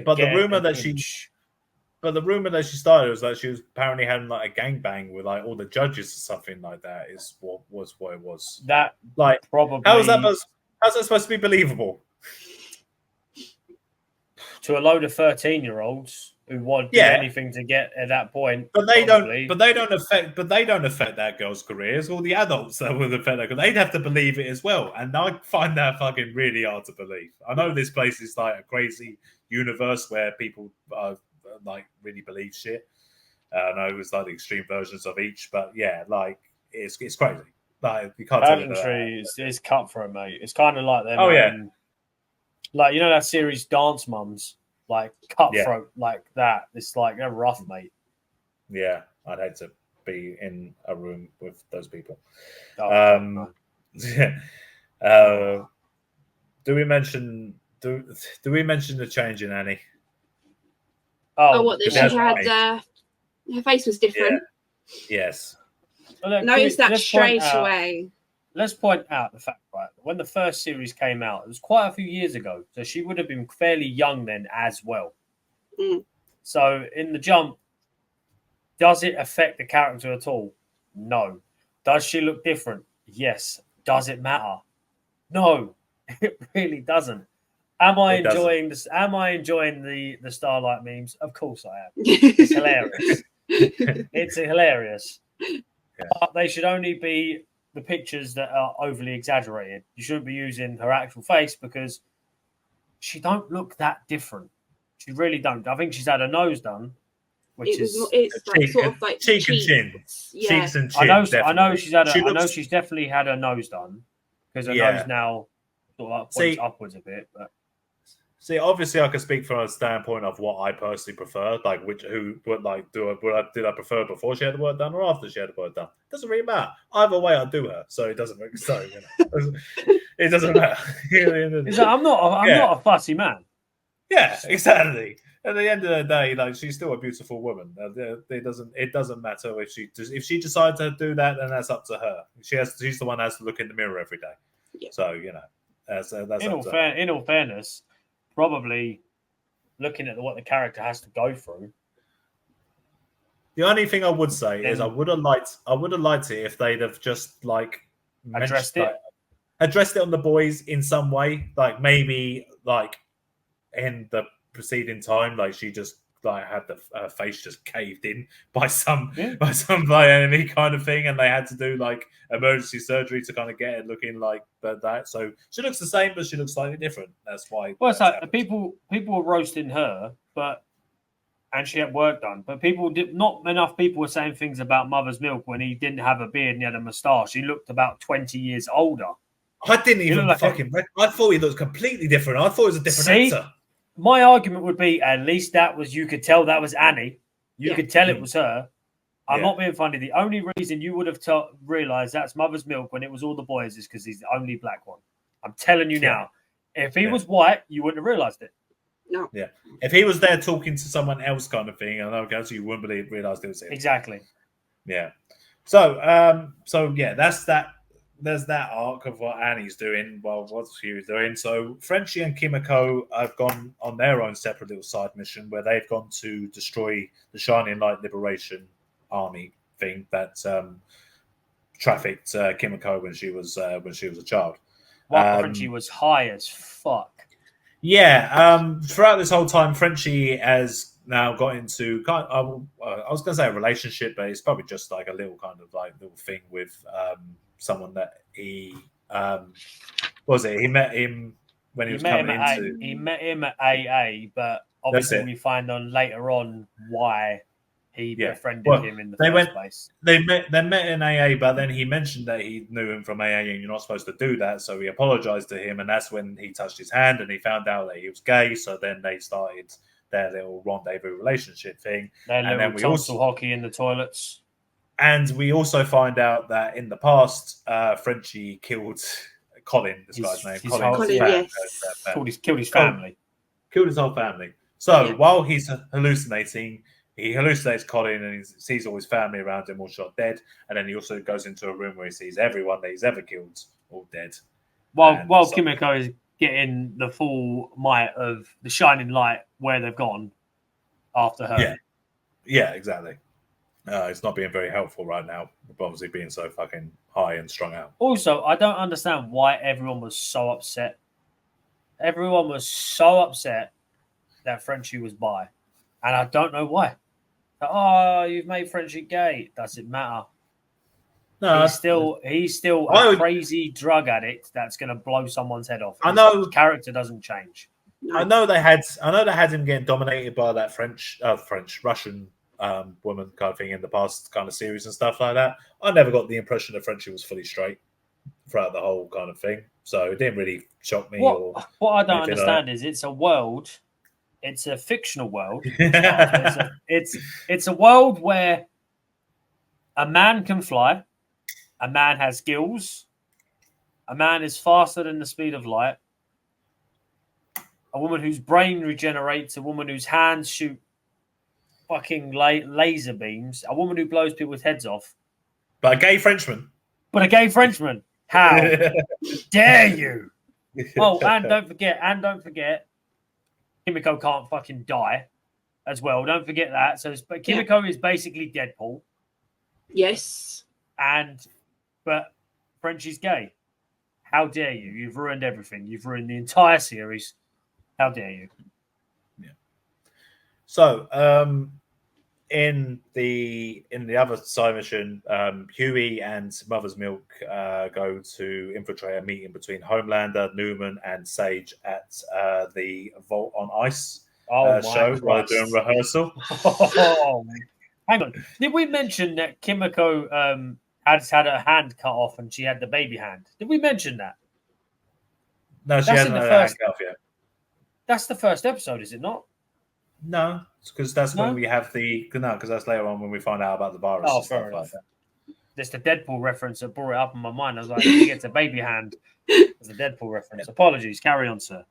Speaker 1: But the rumor that she started was that she was apparently having like a gangbang with like all the judges or something like that. Is what it was.
Speaker 2: That
Speaker 1: like
Speaker 2: probably
Speaker 1: how's that supposed to be believable?
Speaker 2: To a load of 13-year-olds who want do anything to get at that point,
Speaker 1: but they don't affect that girl's careers. All the adults that would affect that, they'd have to believe it as well. And I find that fucking really hard to believe. I know this place is like a crazy universe where people like really believe shit. I know it was like the extreme versions of each, but yeah, like it's crazy. Like you can't
Speaker 2: pageantry is cutthroat, mate. It's kind of like them.
Speaker 1: Oh yeah.
Speaker 2: Like, you know that series Dance Mums? Like, cutthroat, like that. It's like, they're rough, mate.
Speaker 1: Yeah, I'd hate to be in a room with those people.
Speaker 2: Oh,
Speaker 1: do we mention the change in Annie?
Speaker 3: Oh, what, that she had, her face was different?
Speaker 1: Yeah. Yes.
Speaker 3: Well, notice that straight away.
Speaker 2: Let's point out the fact, right, when the first series came out, it was quite a few years ago. So she would have been fairly young then as well.
Speaker 3: Mm.
Speaker 2: So in the jump, does it affect the character at all? No. Does she look different? Yes. Does it matter? No, it really doesn't. Am I enjoying the Starlight memes? Of course I am. It's hilarious. It's hilarious.
Speaker 1: Yeah.
Speaker 2: But they should only be the pictures that are overly exaggerated. You shouldn't be using her actual face because she don't look that different. She really don't. I think she's had her nose done,
Speaker 3: it's like sort of like
Speaker 1: cheek and chin.
Speaker 3: Yeah.
Speaker 1: Cheeks and chin.
Speaker 2: I know she's had. I know she's definitely had her nose done because her nose now sort of like points upwards a bit. But
Speaker 1: see, obviously, I can speak from a standpoint of what I personally prefer. Like, did I prefer before she had the work done or after she had the work done? Doesn't really matter. Either way, I do her, so it doesn't make sense. It doesn't matter.
Speaker 2: I'm not a fussy man.
Speaker 1: Yeah, exactly. At the end of the day, like she's still a beautiful woman. It doesn't matter if she decides to do that, then that's up to her. She's the one that has to look in the mirror every day.
Speaker 3: Yeah.
Speaker 1: So that's
Speaker 2: in all fairness, probably looking at what the character has to go through.
Speaker 1: The only thing I would say is I would have liked it if they'd have just like
Speaker 2: addressed it
Speaker 1: on the boys in some way, like maybe like in the preceding time, like she just like had her face just caved in by some enemy kind of thing, and they had to do like emergency surgery to kind of get it looking like that. So she looks the same, but she looks slightly different. That's why.
Speaker 2: Well, it's like people were roasting her, and she had work done. But not enough people were saying things about Mother's Milk when he didn't have a beard and he had a moustache. He looked about 20 years older.
Speaker 1: I didn't even I thought he looked completely different. I thought it was a different actor.
Speaker 2: My argument would be at least you could tell that was Annie. You could tell it was her. I'm not being funny. The only reason you would have realised that's Mother's Milk when it was all the boys is because he's the only black one. I'm telling you now. If he was white, you wouldn't have realised it.
Speaker 3: No.
Speaker 1: Yeah. If he was there talking to someone else kind of thing, I guess you wouldn't realised it was him.
Speaker 2: Exactly.
Speaker 1: Yeah. So yeah, that's that. There's that arc of what Annie's doing while what she was doing. So Frenchie and Kimiko have gone on their own separate little side mission where they've gone to destroy the Shining Light Liberation Army thing that trafficked Kimiko when she was a child.
Speaker 2: Frenchie was high as fuck.
Speaker 1: Yeah. Throughout this whole time, Frenchie has now got into I was going to say a relationship, but it's probably just like a little kind of like little thing with someone that he he met him when he was coming into.
Speaker 2: He met him at AA, but obviously we find on later on why he befriended him in the first place.
Speaker 1: They met in AA, but then he mentioned that he knew him from AA, and you're not supposed to do that. So he apologized to him, and that's when he touched his hand, and he found out that he was gay. So then they started their little rendezvous relationship thing,
Speaker 2: and then we also hockey in the toilets.
Speaker 1: And we also find out that in the past, Frenchie killed Colin. This guy's name,
Speaker 3: Colin. Yes.
Speaker 2: Killed his family.
Speaker 1: Killed his whole family. So while he's hallucinating, he hallucinates Colin and he sees all his family around him all shot dead. And then he also goes into a room where he sees everyone that he's ever killed all dead.
Speaker 2: While Kimiko is getting the full might of the shining light where they've gone after her.
Speaker 1: Yeah, exactly. It's not being very helpful right now, obviously being so fucking high and strung out.
Speaker 2: Also, I don't understand why everyone was so upset. Everyone was so upset that Frenchie was bi. And I don't know why. Oh, you've made Frenchie gay. Does it matter?
Speaker 1: No,
Speaker 2: he's still a crazy drug addict that's going to blow someone's head off.
Speaker 1: I know
Speaker 2: his character doesn't change.
Speaker 1: I know they had him getting dominated by that Russian woman kind of thing in the past kind of series and stuff like that. I never got the impression that Frenchie was fully straight throughout the whole kind of thing, so it didn't really shock me.
Speaker 2: What I don't understand is it's a world. It's a fictional world. It's a world where a man can fly, a man has gills, a man is faster than the speed of light, a woman whose brain regenerates, a woman whose hands shoot fucking laser beams, a woman who blows people's heads off.
Speaker 1: But a gay Frenchman.
Speaker 2: How dare you? Oh, and don't forget, Kimiko can't fucking die as well. Don't forget that. But Kimiko is basically Deadpool.
Speaker 3: Yes.
Speaker 2: But Frenchie's gay. How dare you? You've ruined everything. You've ruined the entire series. How dare you?
Speaker 1: Yeah. So, in the other side mission, Huey and Mother's Milk go to infiltrate a meeting between Homelander, Newman, and Sage at the Vault on Ice show while they're doing rehearsal.
Speaker 2: Hang on, did we mention that Kimiko had her hand cut off and she had the baby hand? Did we mention that?
Speaker 1: No, she hasn't had her hand cut off yet.
Speaker 2: That's the first episode, is it not?
Speaker 1: No, because that's when we have because that's later on when we find out about the virus.
Speaker 2: Oh, fair enough. Just a Deadpool reference that brought it up in my mind. I was like, he gets a baby hand. It's a Deadpool reference. Apologies. Carry on, sir.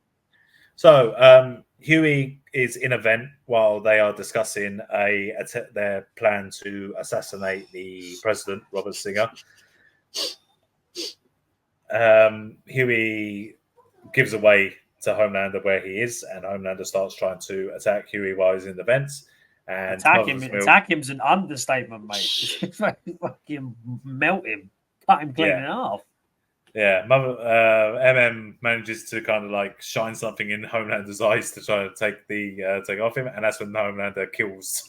Speaker 1: So, Huey is in a vent while they are discussing their plan to assassinate the president, Robert Singer. Huey gives away to Homelander where he is, and Homelander starts trying to attack Huey while he's in the vents. And
Speaker 2: attack him's an understatement, mate. Fucking melt him, cut him clean in half.
Speaker 1: Yeah, MM manages to kind of like shine something in Homelander's eyes to try to take off him, and that's when Homelander kills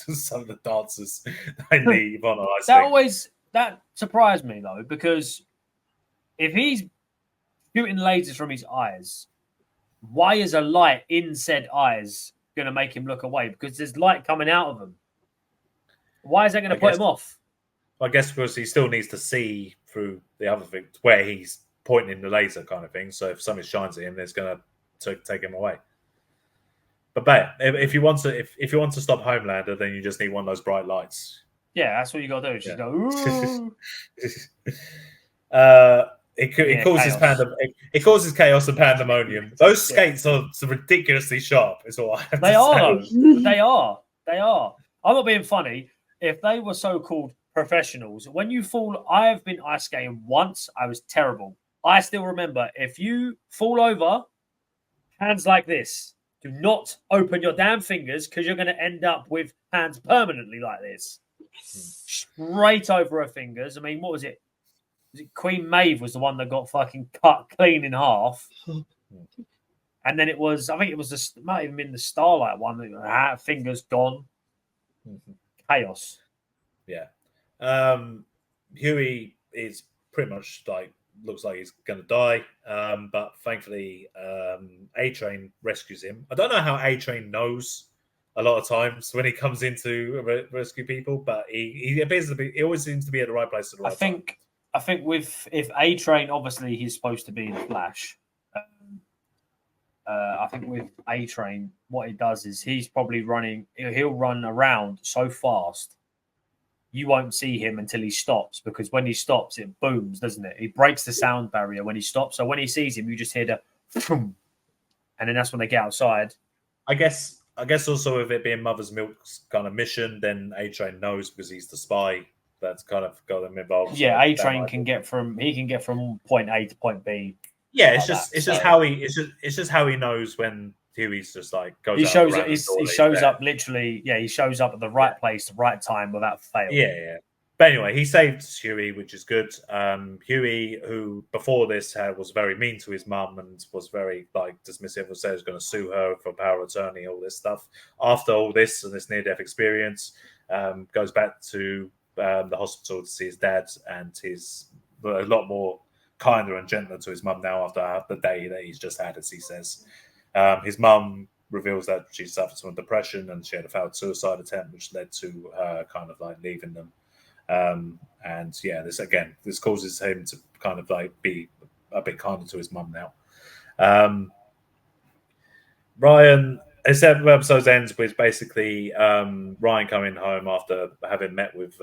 Speaker 1: some of the dancers in the Von Ice.
Speaker 2: That surprised me though, because if he's shooting lasers from his eyes, why is a light in said eyes going to make him look away? Because there's light coming out of them. Why is that going to put him off?
Speaker 1: I guess because he still needs to see through the other thing where he's pointing the laser kind of thing. So if something shines at him, it's going to take him away. But if you want to stop Homelander, then you just need one of those bright lights.
Speaker 2: Yeah, that's what you got to do. Just go, ooh.
Speaker 1: It causes chaos and pandemonium. Those skates are ridiculously sharp. Is all I have to say.
Speaker 2: They are. I'm not being funny. If they were so called professionals. When you fall, I have been ice skating once. I was terrible. I still remember, if you fall over, hands like this. Do not open your damn fingers, because you're going to end up with hands permanently like this. Straight over her fingers. I mean, what was it? Queen Maeve was the one that got fucking cut clean in half. And then it was, I think it was, might even been the Starlight one. Fingers gone. Chaos.
Speaker 1: Yeah. Huey is pretty much looks like he's going to die. But thankfully, A-Train rescues him. I don't know how A-Train knows a lot of times when he comes in to rescue people, but he appears to be, he always seems to be at the right place at the right time.
Speaker 2: I think if A-Train, obviously he's supposed to be in the Flash. I think with A-Train, what he does is he's probably running, he'll run around so fast, you won't see him until he stops, because when he stops, it booms, doesn't it? He breaks the sound barrier when he stops. So when he sees him, you just hear the boom, and then that's when they get outside.
Speaker 1: I guess also with it being Mother's Milk's kind of mission, then A-Train knows, because he's the spy that's kind of got them involved.
Speaker 2: Yeah, so A-Train can get from point A to point B.
Speaker 1: Yeah, it's just how he knows when Huey's just goes.
Speaker 2: He shows up literally. Yeah, he shows up at the right place, the right time, without fail.
Speaker 1: Yeah. But anyway, he saves Huey, which is good. Huey, who before this was very mean to his mum and was very dismissive, and said he was going to sue her for power of attorney, all this stuff. After all this and this near-death experience, goes back to the hospital to see his dad, and he's a lot more kinder and gentler to his mum now after the day that he's just had, as he says. His mum reveals that she suffered from depression and she had a failed suicide attempt, which led to her kind of leaving them. And yeah, this causes him to kind of be a bit kinder to his mum now. Ryan, his episode ends with basically Ryan coming home after having met with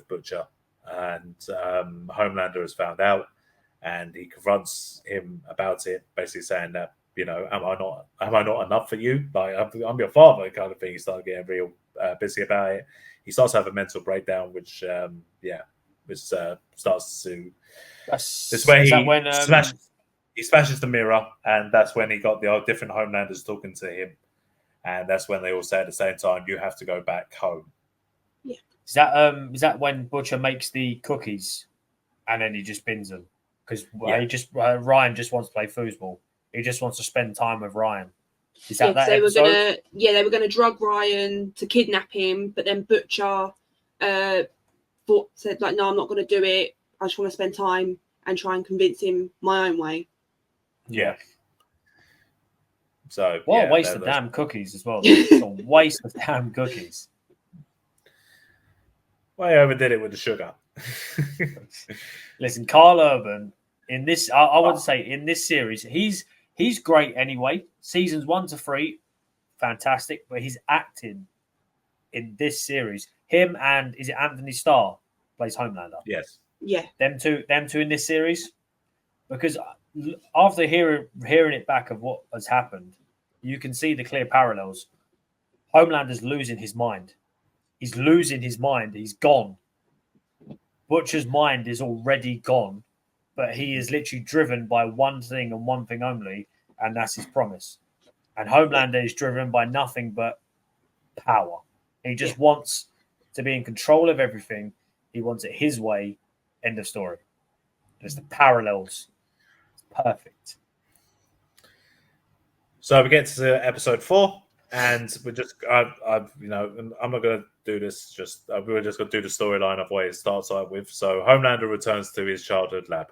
Speaker 1: Butcher, and Homelander has found out, and he confronts him about it, basically saying that, am I not enough for you? I'm your father, kind of thing. He started getting real busy about it. He starts to have a mental breakdown, which starts to. This way he smashes the mirror, and that's when he got the different Homelanders talking to him, and that's when they all say at the same time, "You have to go back home."
Speaker 3: Yeah.
Speaker 2: Is that when Butcher makes the cookies, and then he just bins them? Because Ryan just wants to play foosball. He just wants to spend time with Ryan. Is that
Speaker 3: they were gonna drug Ryan to kidnap him, but then Butcher said no, I'm not gonna do it. I just want to spend time and try and convince him my own way.
Speaker 1: Yeah. So
Speaker 2: what a waste of damn cookies as well. It's a waste of damn cookies.
Speaker 1: Well, I overdid it with the sugar.
Speaker 2: Listen, Carl Urban in this, I want to say in this series, he's great anyway. Seasons 1 to 3, fantastic. But his acting in this series, him and is it Anthony Starr plays Homelander?
Speaker 1: Yes.
Speaker 3: Yeah.
Speaker 2: Them two in this series, because after hearing it back of what has happened, you can see the clear parallels. Homelander's losing his mind. He's losing his mind. He's gone. Butcher's mind is already gone, but he is literally driven by one thing and one thing only, and that's his promise. And Homelander is driven by nothing but power. He just wants to be in control of everything. He wants it his way. End of story. There's the parallels. It's perfect.
Speaker 1: So we get to episode 4, and we're just, I'm not going to do this. We're just going to do the storyline of what it starts out with. So Homelander returns to his childhood lab.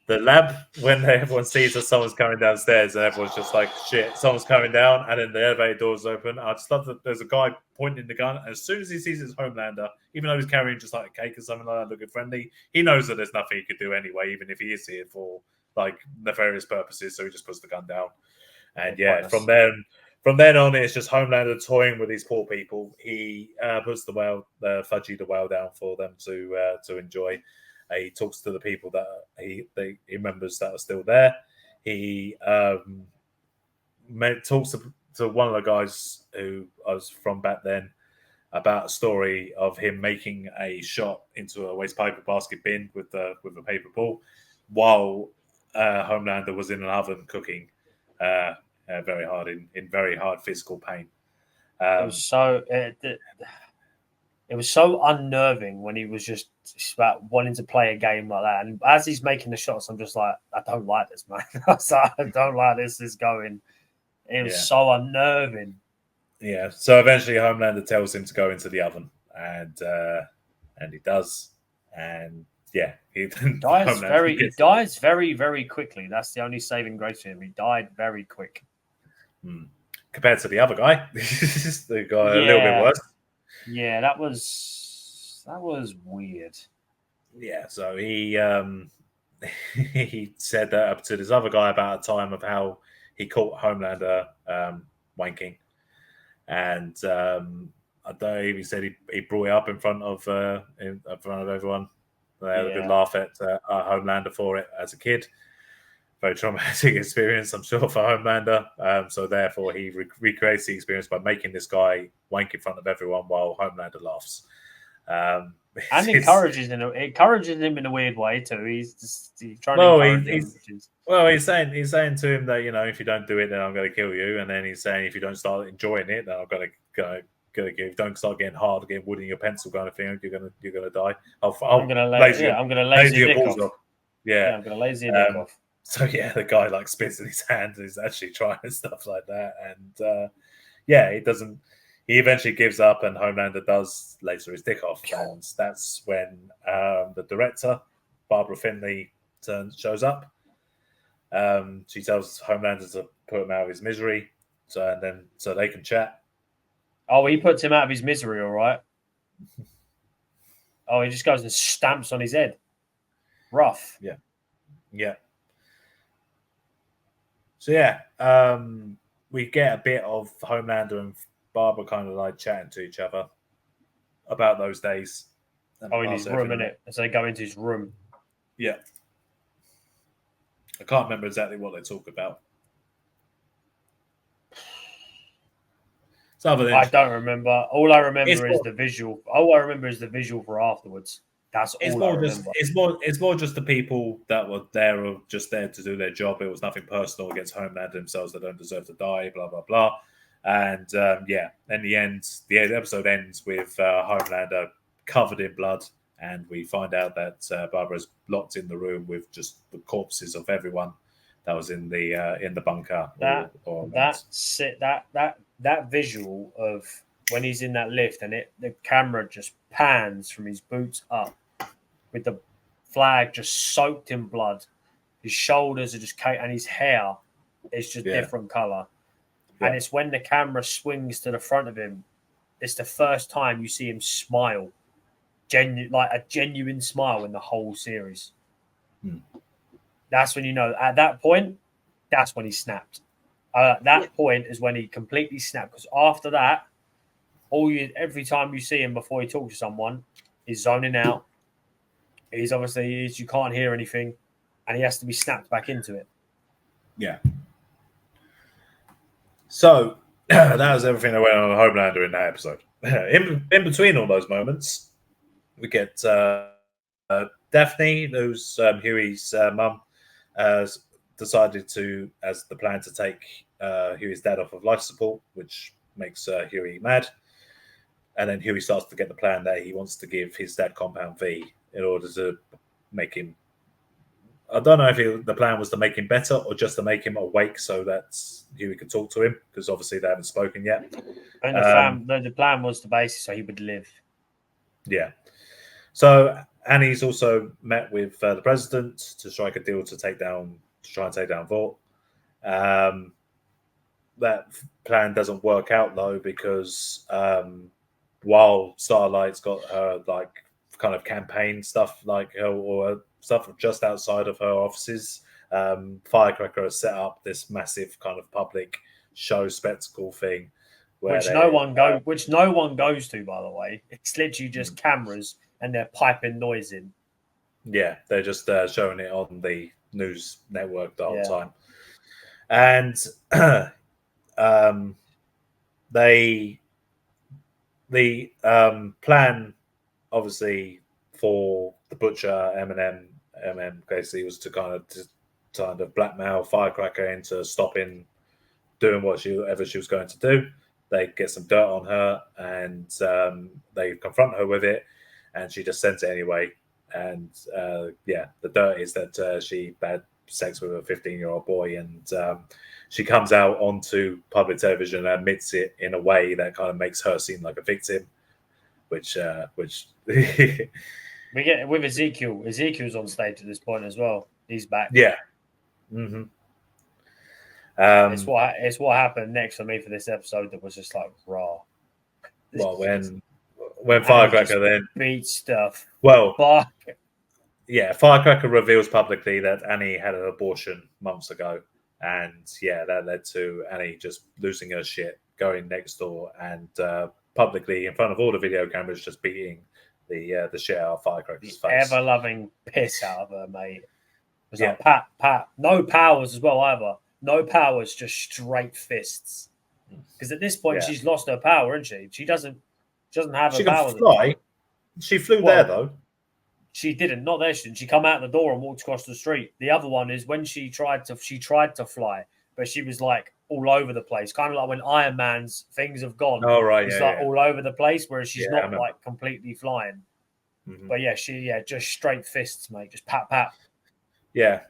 Speaker 1: The lab, when everyone sees that someone's coming downstairs, and everyone's just like, shit, someone's coming down, and then the elevator doors open. I just love that there's a guy pointing the gun, and as soon as he sees it's Homelander, even though he's carrying just like a cake or something like that, looking friendly, he knows that there's nothing he could do anyway, even if he is here for nefarious purposes, so he just puts the gun down. And from then on, it's just Homelander toying with these poor people. He puts the whale down for them to enjoy. He talks to the people that he remembers that are still there. He talks to one of the guys who I was from back then, about a story of him making a shot into a waste paper basket bin with a paper ball, while Homelander was in an oven cooking very hard in very hard physical pain.
Speaker 2: It was so it was so unnerving when he was just about wanting to play a game like that. And as he's making the shots, I'm just like, I don't like this, man. I was like, I don't like this is going. It was so unnerving.
Speaker 1: Yeah. So eventually, Homelander tells him to go into the oven, and he does, and yeah, he
Speaker 2: dies very, very quickly. That's the only saving grace for him. He died very quick.
Speaker 1: Compared to the other guy, the guy a little bit worse.
Speaker 2: Yeah, that was weird.
Speaker 1: Yeah, so he he said that up to this other guy about a time of how he caught Homelander wanking, and I don't know, he said he brought it up in front of everyone. They had a good laugh at Homelander for it as a kid. Very traumatic experience, I'm sure, for Homelander. So therefore, he recreates the experience by making this guy wank in front of everyone while Homelander laughs.
Speaker 2: And encourages him in a weird way too. He's trying to encourage him.
Speaker 1: Well, he's saying to him that, if you don't do it, then I'm going to kill you. And then he's saying if you don't start enjoying it, then I'm going to kill you. If you don't start getting hard, getting wood in your pencil, kind of thing, you're gonna die. I'm going to lazy your balls off. Yeah, I'm
Speaker 2: going to lazy your dick off.
Speaker 1: So yeah, the guy like spits in his hand and is actually trying stuff like that, and he doesn't. He eventually gives up, and Homelander does laser his dick off, and that's when the director, Barbara Finley, shows up. She tells Homelander to put him out of his misery, so they can chat.
Speaker 2: Oh, he puts him out of his misery, all right. Oh, he just goes and stamps on his head. Rough.
Speaker 1: Yeah. So we get a bit of Homelander and Barbara kind of like chatting to each other about those days.
Speaker 2: In his room, innit? As they go into his room.
Speaker 1: Yeah. I can't remember exactly what they talk about.
Speaker 2: I don't remember. All I remember is the visual. All I remember is the visual for afterwards. That's all I remember.
Speaker 1: It's more just the people that were there or just there to do their job. It was nothing personal against Homelander themselves. They don't deserve to die, blah, blah, blah. And in the end, the episode ends with Homelander covered in blood. And we find out that Barbara's locked in the room with just the corpses of everyone that was in the bunker.
Speaker 2: That visual of when he's in that lift and the camera just pans from his boots up with the flag just soaked in blood. His shoulders are just and his hair is just different color. Yeah. And it's when the camera swings to the front of him, it's the first time you see him smile. Like a genuine smile in the whole series. That's when you know. At that point, that's when he snapped. That point is when he completely snapped. Because after that, every time you see him before he talks to someone, he's zoning out. You can't hear anything, and he has to be snapped back into it.
Speaker 1: Yeah. So that was everything that went on Homelander in that episode. In between all those moments, we get Daphne, who's Huey's mum, decided as the plan to take Huey's dad off of life support, which makes Huey mad. And then Huey starts to get the plan that he wants to give his dad Compound V in order to make him. I don't know if the plan was to make him better or just to make him awake so that Huey could talk to him, because obviously they haven't spoken yet.
Speaker 2: And the plan was to basically so he would live.
Speaker 1: Yeah. So Annie's also met with the president to strike a deal to try and take down Vought. That plan doesn't work out though, because while Starlight's got her like kind of campaign stuff or stuff just outside of her offices, Firecracker has set up this massive kind of public show spectacle thing,
Speaker 2: which no one goes to, by the way. It's literally just cameras and they're piping noise in.
Speaker 1: Yeah, they're just showing it on the news network the whole time. And the plan, obviously, for the Butcher, MM basically was to kind of blackmail Firecracker into stopping doing whatever she was going to do. They get some dirt on her, and they confront her with it, and she just sends it anyway. And the dirt is that she had sex with a 15-year-old boy, and she comes out onto public television and admits it in a way that kind of makes her seem like a victim, which
Speaker 2: we get with Ezekiel. Ezekiel's on stage at this point as well. He's back.
Speaker 1: Yeah. Mm-hmm.
Speaker 2: It's what happened next for me for this episode that was just like raw.
Speaker 1: Well, when Firecracker then
Speaker 2: beats stuff.
Speaker 1: Well,
Speaker 2: Fuck.
Speaker 1: Yeah, Firecracker reveals publicly that Annie had an abortion months ago, and that led to Annie just losing her shit, going next door, and publicly in front of all the video cameras, just beating the shit out of Firecracker's face.
Speaker 2: Ever loving piss out of her, mate. It was like pat. No powers as well either. No powers, just straight fists. Because at this point, she's lost her power, isn't she? She doesn't have her powers.
Speaker 1: She can fly. She flew there though.
Speaker 2: She didn't. Not there. She come out the door and walked across the street. The other one is when she tried to fly, but she was like all over the place, kind of like when Iron Man's things have gone.
Speaker 1: Oh right,
Speaker 2: it's all over the place, whereas she's not like completely flying.
Speaker 1: Mm-hmm.
Speaker 2: But she just straight fists, mate, just pat.
Speaker 1: Yeah.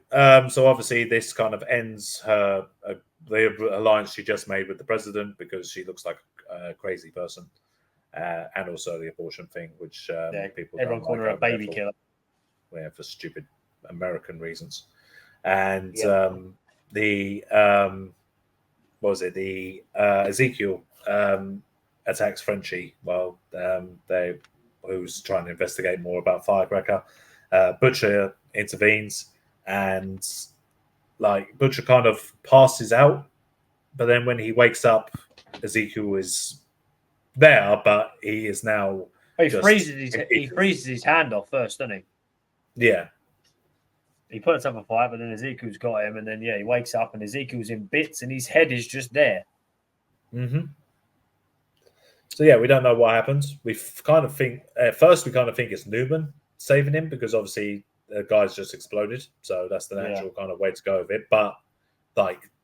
Speaker 1: So obviously this kind of ends the alliance she just made with the president, because she looks like a crazy person, and also the abortion thing, which people
Speaker 2: everyone call her a baby killer.
Speaker 1: Yeah, for stupid American reasons. And Ezekiel attacks Frenchie while who's trying to investigate more about Firecracker. Butcher intervenes, and Butcher kind of passes out, but then when he wakes up, Ezekiel is there, but he is now
Speaker 2: he freezes his hand off first, doesn't he?
Speaker 1: Yeah.
Speaker 2: He puts up a fight, but then Ezekiel's got him, and then he wakes up and Ezekiel's in bits and his head is just there.
Speaker 1: Mm-hmm. So we don't know what happens. We kind of think at first it's Newman saving him, because obviously the guy's just exploded, so that's the natural kind of way to go with it. But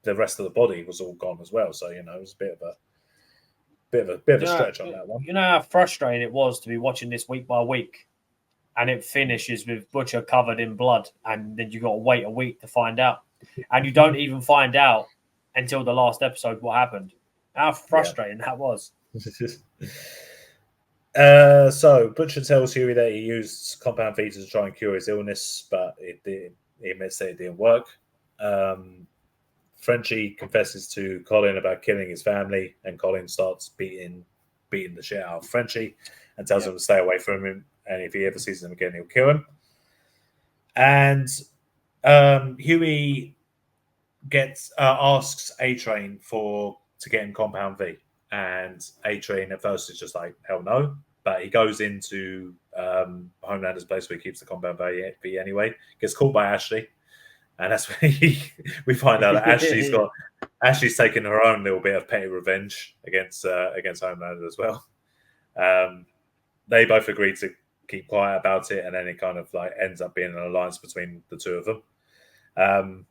Speaker 1: the rest of the body was all gone as well, so it was a bit of a stretch on that one.
Speaker 2: You know how frustrating it was to be watching this week by week, and it finishes with Butcher covered in blood, and then you got to wait a week to find out, and you don't even find out until the last episode what happened. How frustrating that was.
Speaker 1: So Butcher tells Huey that he used compound V to try and cure his illness, but he admits that it didn't work. Frenchie confesses to Colin about killing his family, and Colin starts beating the shit out of Frenchie and tells him to stay away from him, and if he ever sees him again, he'll kill him. And Huey asks A-Train to get him compound V, and A-Train at first is just like, hell no, but he goes into Homelander's place where he keeps the compound V anyway, gets caught by Ashley, and that's when we find out that Ashley's taken her own little bit of petty revenge against Homelander as well. They both agreed to keep quiet about it, and then it kind of ends up being an alliance between the two of them.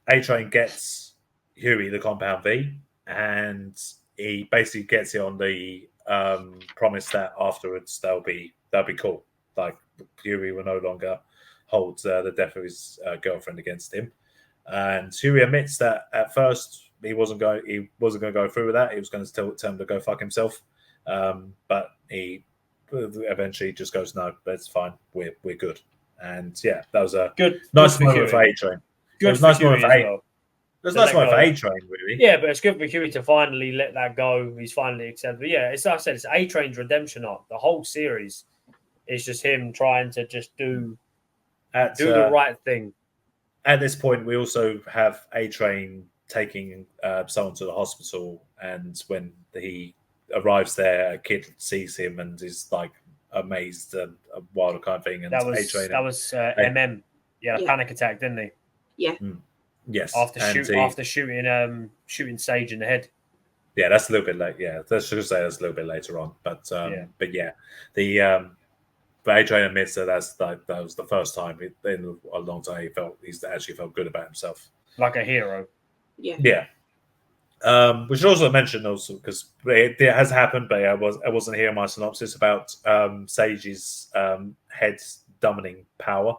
Speaker 1: A-Train gets Huey the compound V, and he basically gets it on the promise that afterwards they'll be cool. Huey will no longer hold the death of his girlfriend against him, and Huey admits that at first he wasn't going to go through with that. He was going to tell him to go fuck himself, but he eventually just goes, no, but it's fine, we're good. And that was a nice moment for A-Train. It was nice moment for A-Train. It was nice moment for A-Train, really.
Speaker 2: Yeah, but it's good for Huey to finally let that go. He's finally accepted. But it's like I said, it's A-Train's redemption arc. The whole series is just him trying to just do the right thing.
Speaker 1: At this point, we also have A-Train taking someone to the hospital, and when he arrives there, a kid sees him and is amazed and a wild kind of thing. And
Speaker 2: that was MM. A panic attack, didn't he?
Speaker 3: Yeah.
Speaker 1: Yes.
Speaker 2: After shooting Sage in the head.
Speaker 1: Yeah, that's a little bit late. Yeah, I should say that's a little bit later on. But yeah, the Adrian admits that that was the first time in a long time he's actually felt good about himself,
Speaker 2: like a hero.
Speaker 1: Yeah. We should also mention because it has happened, but I wasn't here in my synopsis about Sage's head dominating power.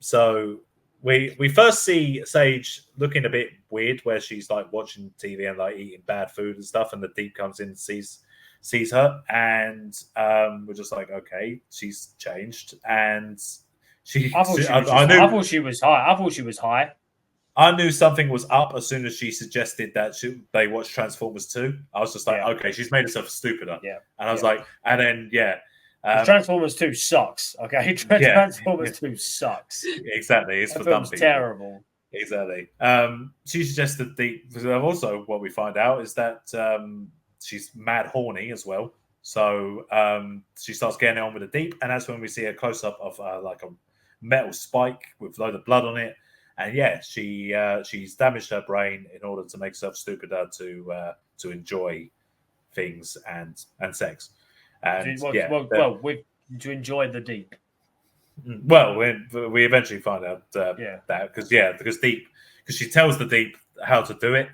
Speaker 1: So we first see Sage looking a bit weird, where she's like watching TV and like eating bad food and stuff, and the Deep comes in and sees her, and we're just like, okay, she's changed, and
Speaker 2: I thought she was high.
Speaker 1: I knew something was up as soon as she suggested that they watch Transformers 2. I was just like, okay, she's made herself stupider.
Speaker 2: Yeah.
Speaker 1: And I was like, and then,
Speaker 2: Transformers 2 sucks, okay? Transformers 2 sucks.
Speaker 1: Exactly. It's
Speaker 2: that
Speaker 1: for dumb people.
Speaker 2: Terrible.
Speaker 1: Exactly. She suggested also what we find out is that she's mad horny as well. So she starts getting on with the Deep, and that's when we see a close-up of like a metal spike with a load of blood on it. And she's damaged her brain in order to make herself stupider to enjoy things and sex. And
Speaker 2: to enjoy the Deep.
Speaker 1: Well, we eventually find out that because she tells the Deep how to do it,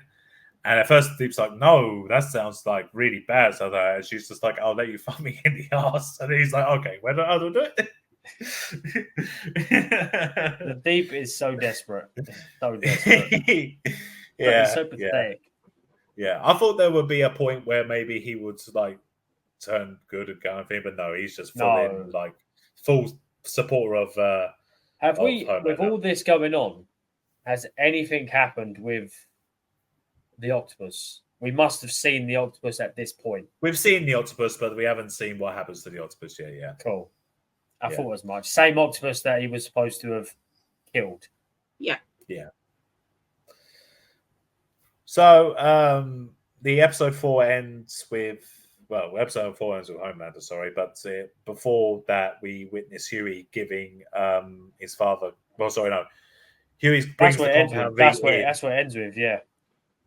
Speaker 1: and at first the Deep's like, no, that sounds like really bad. So she's just like, I'll let you fuck me in the ass, and he's like, okay, how do I do it?
Speaker 2: The Deep is so desperate. So desperate. It's so pathetic.
Speaker 1: Yeah, I thought there would be a point where maybe he would like turn good and kind of thing, but no, he's just full supporter of.
Speaker 2: Have we, with all this going on, has anything happened with the octopus? We must have seen the octopus at this point.
Speaker 1: We've seen the octopus, but we haven't seen what happens to the octopus yet. Yeah,
Speaker 2: cool. I thought as much. Same octopus that he was supposed to have killed.
Speaker 3: Yeah.
Speaker 1: So the episode 4 ends with Homelander, sorry, but before that we witness Huey giving his father. Well, sorry, no. Huey brings the compound V in.
Speaker 2: That's what it ends with. Yeah.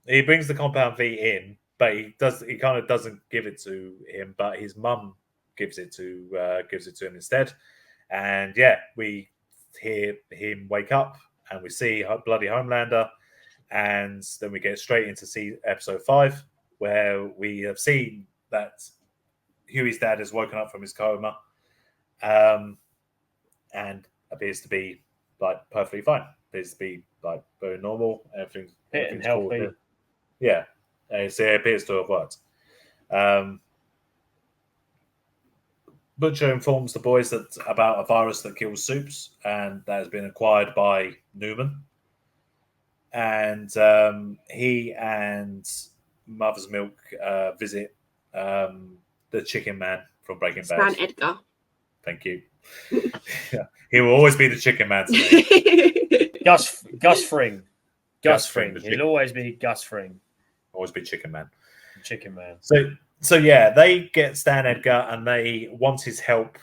Speaker 1: He brings the compound V in, but he kind of doesn't give it to him, but his mum gives it to him instead. And we hear him wake up and we see bloody Homelander, and then we get straight into episode 5, where we have seen that Huey's dad has woken up from his coma, and appears to be like perfectly fine. Appears to be like very normal. Everything's
Speaker 2: healthy.
Speaker 1: Cool. Yeah, and it appears to have worked. Butcher informs the boys about a virus that kills soups, and that has been acquired by Newman. And he and Mother's Milk visit the Chicken Man from Breaking Bad.
Speaker 3: Stan Edgar.
Speaker 1: Thank you. He will always be the Chicken Man to me.
Speaker 2: Gus Fring. Gus Fring. He'll always be Gus Fring.
Speaker 1: Always be Chicken Man.
Speaker 2: Chicken Man.
Speaker 1: So they get Stan Edgar, and they want his help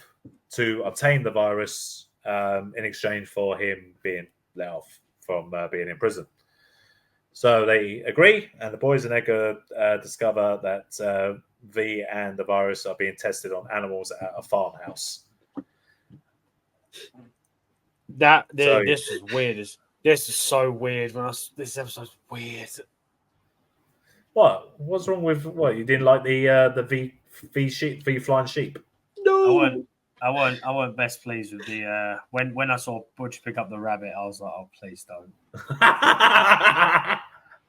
Speaker 1: to obtain the virus in exchange for him being let off from being in prison. So they agree, and the boys and Edgar discover that V and the virus are being tested on animals at a farmhouse.
Speaker 2: This is weird. This is so weird. This episode's weird.
Speaker 1: What? What's wrong with what? You didn't like the V flying sheep?
Speaker 3: No.
Speaker 2: I weren't best pleased with the when I saw Butch pick up the rabbit. I was like, oh, please don't. I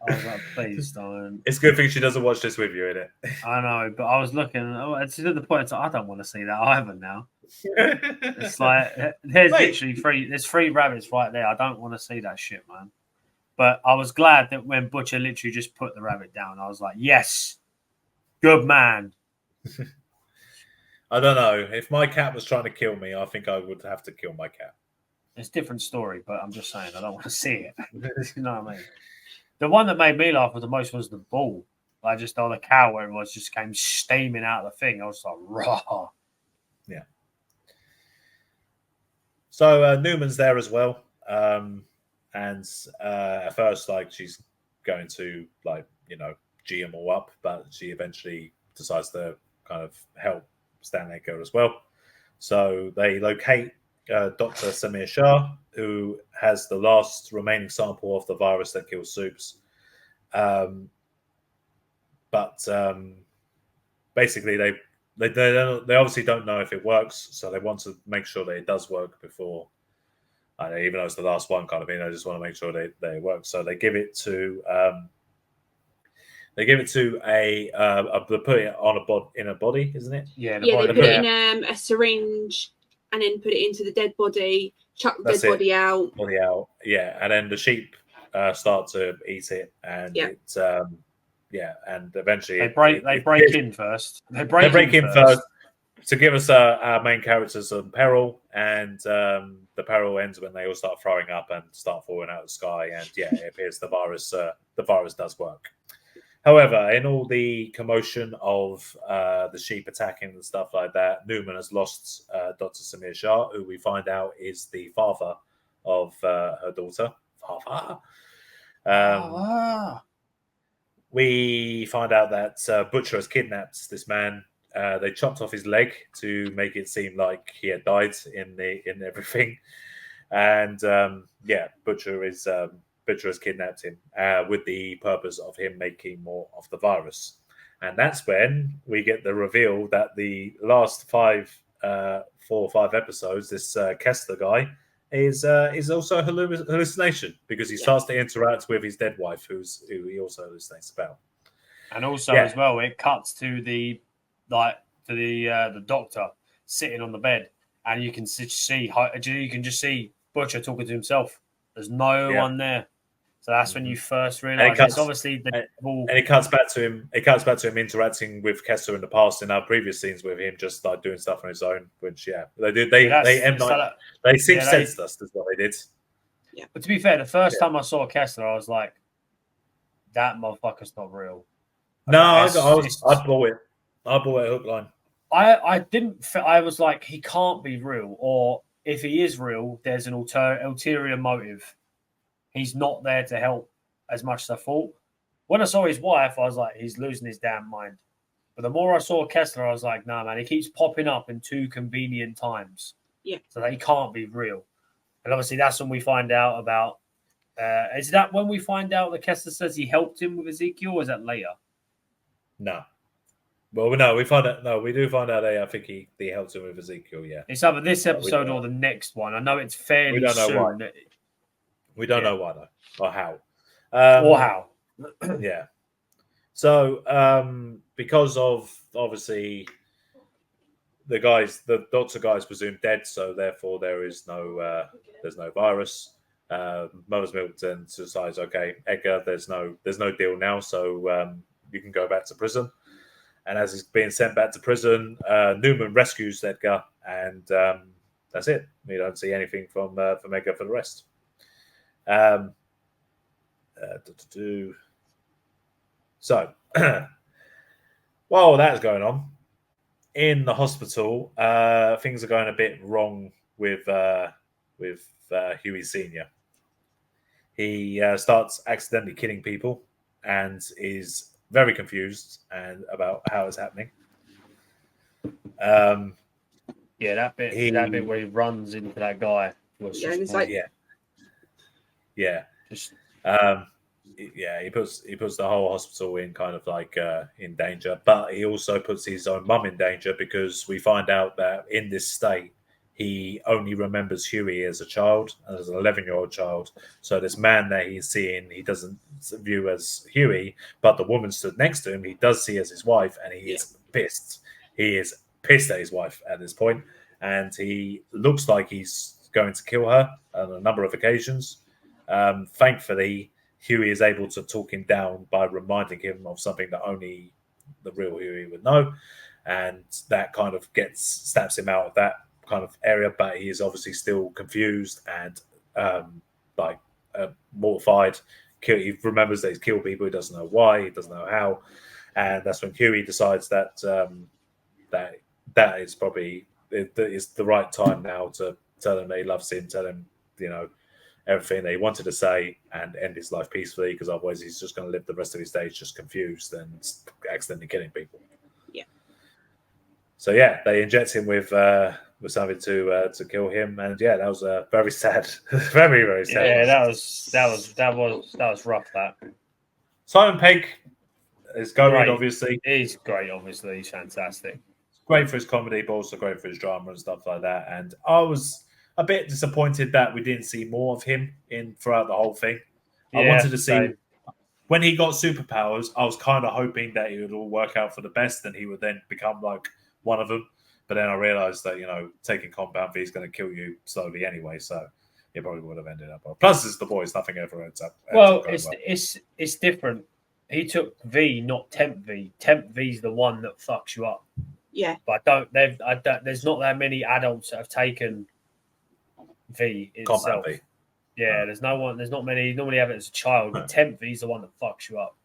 Speaker 2: was like, please don't.
Speaker 1: It's a good thing she doesn't watch this with you, isn't it?
Speaker 2: I know, but I was looking. It's to the point. I don't want to see that either now. It's like there's literally there's 3 rabbits right there. I don't want to see that shit, man. But I was glad that when Butcher literally just put the rabbit down, I was like, yes, good man.
Speaker 1: I don't know. If my cat was trying to kill me, I think I would have to kill my cat.
Speaker 2: It's a different story, but I'm just saying I don't want to see it. You know what I mean? The one that made me laugh the most was the bull. I just saw the cow where it was just came steaming out of the thing. I was like, raw.
Speaker 1: Yeah. So Newman's there as well. And at first, like, she's going to, like, G them all up, but she eventually decides to kind of help Stan Edgar as well. So they locate Dr. Samir Shah, who has the last remaining sample of the virus that kills Soups. But basically, they obviously don't know if it works, so they want to make sure that it does work before. Even though it's the last one, kind of thing, they just want to make sure that it works. So they give it to they put it on in a body, isn't it?
Speaker 3: They put it in a syringe and then put it into the dead body, chuck the dead body out.
Speaker 1: Yeah, and then the sheep start to eat it, and it's and eventually
Speaker 2: they break in first. They break in first
Speaker 1: to give us our main characters some peril, and the peril ends when they all start throwing up and start falling out of the sky, and it appears the virus does work. However, in all the commotion of the sheep attacking and stuff like that, Newman has lost Dr. Samir Shah, who we find out is the father of her daughter. We find out that Butcher has kidnapped this man. They chopped off his leg to make it seem like he had died in everything, and Butcher has kidnapped him with the purpose of him making more of the virus, and that's when we get the reveal that the last 4 or 5 episodes, this Kessler guy is also a hallucination, because he starts to interact with his dead wife, who he also hallucinates about.
Speaker 2: And also as well, it cuts to the doctor sitting on the bed, and you can just see Butcher talking to himself. There's no one there, so that's when you first realize it's obviously the devil.
Speaker 1: And it cuts back to him. It cuts back to him interacting with Kessler in the past in our previous scenes with him just like doing stuff on his own. Which they did. They sensed us. That's what they did.
Speaker 3: Yeah.
Speaker 2: But to be fair, the first time I saw Kessler, I was like, that motherfucker's not real.
Speaker 1: No, I bought it. I bought it hook line.
Speaker 2: I was like, he can't be real, or if he is real, there's an ulterior motive. He's not there to help as much as I thought. When I saw his wife, I was like, he's losing his damn mind. But the more I saw Kessler, I was like, nah, man, he keeps popping up in too convenient times.
Speaker 3: Yeah.
Speaker 2: So that he can't be real. And obviously that's when we find out about... is that when we find out that Kessler says he helped him with Ezekiel, or is that later?
Speaker 1: No. Well, no, we find out. No, we do find out. I think he helped him with Ezekiel. Yeah,
Speaker 2: it's either this episode or the next one. I know it's fairly soon.
Speaker 1: We don't know why. We don't know why though, or how. Yeah. So, because of obviously the doctor guys presumed dead, so therefore there's no virus. Mother's Milk then decides, okay, Edgar, there's no deal now, so you can go back to prison. And as he's being sent back to prison, Newman rescues Edgar, and that's it. We don't see anything from Edgar for the rest. So, while that's going on in the hospital, things are going a bit wrong with Huey Senior. He starts accidentally killing people and is very confused about how it's happening.
Speaker 2: That bit where he runs into that guy was
Speaker 3: he
Speaker 1: puts the whole hospital in kind of like in danger, but he also puts his own mum in danger, because we find out that in this state he only remembers Huey as a child, as an 11-year-old child. So this man that he's seeing, he doesn't view as Huey, but the woman stood next to him, he does see as his wife, and he is pissed. He is pissed at his wife at this point, and he looks like he's going to kill her on a number of occasions. Thankfully, Huey is able to talk him down by reminding him of something that only the real Huey would know, and that kind of snaps him out of that kind of area, but he is obviously still confused and mortified. He remembers that he's killed people. He doesn't know why. He doesn't know how, and that's when Huey decides that that is probably is the right time now to tell him that he loves him. Tell him, everything that he wanted to say and end his life peacefully, because otherwise he's just going to live the rest of his days just confused and accidentally killing people.
Speaker 3: Yeah.
Speaker 1: So yeah, they inject him with something to kill him, and yeah, that was very sad, very very sad.
Speaker 2: Yeah, that was rough. That
Speaker 1: Simon Pegg is going,
Speaker 2: Great.
Speaker 1: obviously.
Speaker 2: He's great. Obviously, he's fantastic.
Speaker 1: Great for his comedy, but also great for his drama and stuff like that. And I was a bit disappointed that we didn't see more of him throughout the whole thing. I wanted to see when he got superpowers. I was kind of hoping that it would all work out for the best, and he would then become like one of them. But then I realized that taking compound V is going to kill you slowly anyway, so it probably would have ended up. Plus, it's the boys. Nothing ever ends up.
Speaker 2: Well, it's different. He took V, not Temp V. Temp V's the one that fucks you up.
Speaker 3: Yeah.
Speaker 2: But there's not that many adults that have taken V itself.
Speaker 1: Compound V.
Speaker 2: Yeah, there's no one. There's not many. You normally have it as a child. But Temp V's the one that fucks you up.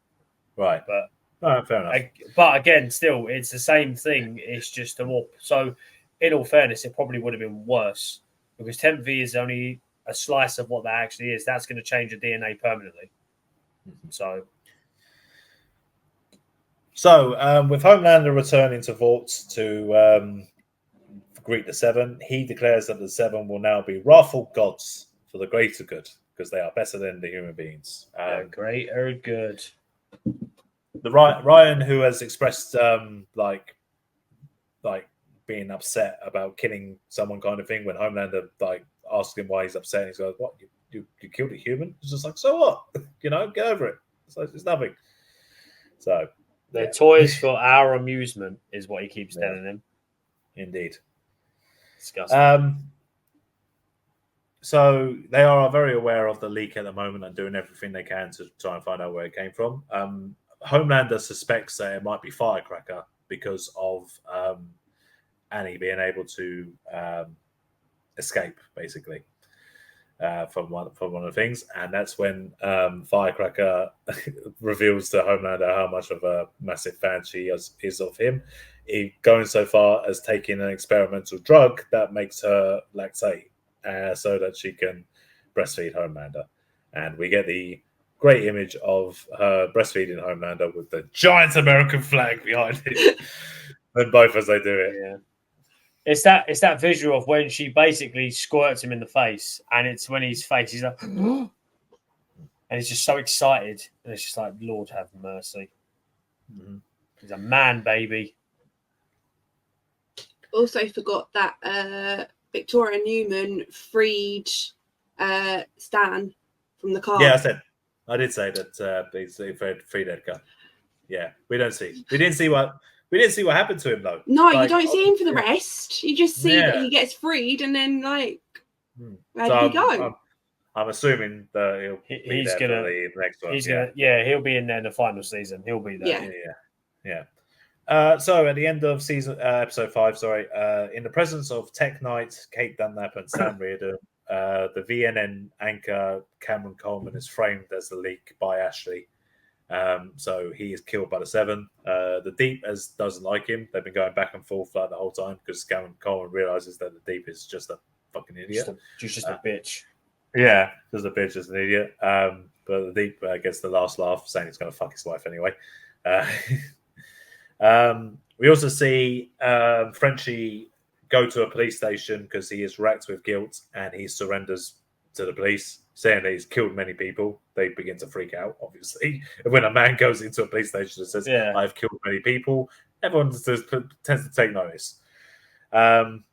Speaker 1: Right.
Speaker 2: But
Speaker 1: fair enough.
Speaker 2: But again, still, it's the same thing. It's just a more. So, in all fairness, it probably would have been worse because Temp V is only a slice of what that actually is. That's going to change your DNA permanently.
Speaker 1: So, with Homelander returning to Vault to greet the Seven, he declares that the Seven will now be wrathful gods for the greater good because they are better than the human beings.
Speaker 2: Greater good.
Speaker 1: The Ryan, who has expressed like being upset about killing someone, kind of thing, when Homelander asked him why he's upset, and he's like, "What? You killed a human?" It's just like, so what? Get over it. It's nothing. So.
Speaker 2: They're toys for our amusement, is what he keeps telling him.
Speaker 1: Indeed.
Speaker 2: Disgusting.
Speaker 1: So they are very aware of the leak at the moment and doing everything they can to try and find out where it came from. Homelander suspects that it might be Firecracker because of Annie being able to escape, basically. From one of the things, and that's when Firecracker reveals to Homelander how much of a massive fan she is of him. He going so far as taking an experimental drug that makes her lactate, so that she can breastfeed Homelander. And we get the great image of her breastfeeding Homelander with the giant American flag behind it, and both as they do it.
Speaker 2: Yeah. It's that visual of when she basically squirts him in the face, and it's when his face is like, and he's just so excited, and it's just like, Lord have mercy. Mm-hmm. He's a man, baby.
Speaker 3: Also forgot that Victoria Newman freed Stan from the car.
Speaker 1: Yeah, I did say that they freed Edgar. Yeah, we didn't see what happened to him, though.
Speaker 3: No, you don't see him for the rest. You just see that he gets freed, and then where did he go?
Speaker 1: I'm assuming that he's gonna the next one.
Speaker 2: He'll be in there in the final season. He'll be there.
Speaker 1: Yeah. So at the end of episode 5, in the presence of Tech Knight, Kate Dunlap, and Sam Reardon, the VNN anchor Cameron Coleman is framed as the leak by Ashley. So he is killed by the Seven. The Deep doesn't like him. They've been going back and forth the whole time because Cameron Coleman realizes that the Deep is just a fucking idiot.
Speaker 2: Just a bitch.
Speaker 1: Yeah, just a bitch, just an idiot. But the Deep gets the last laugh, saying he's going to fuck his wife anyway. We also see Frenchie go to a police station because he is racked with guilt and he surrenders to the police, saying that he's killed many people. They begin to freak out, obviously. When a man goes into a police station and says, I've killed many people, everyone tends to take notice. And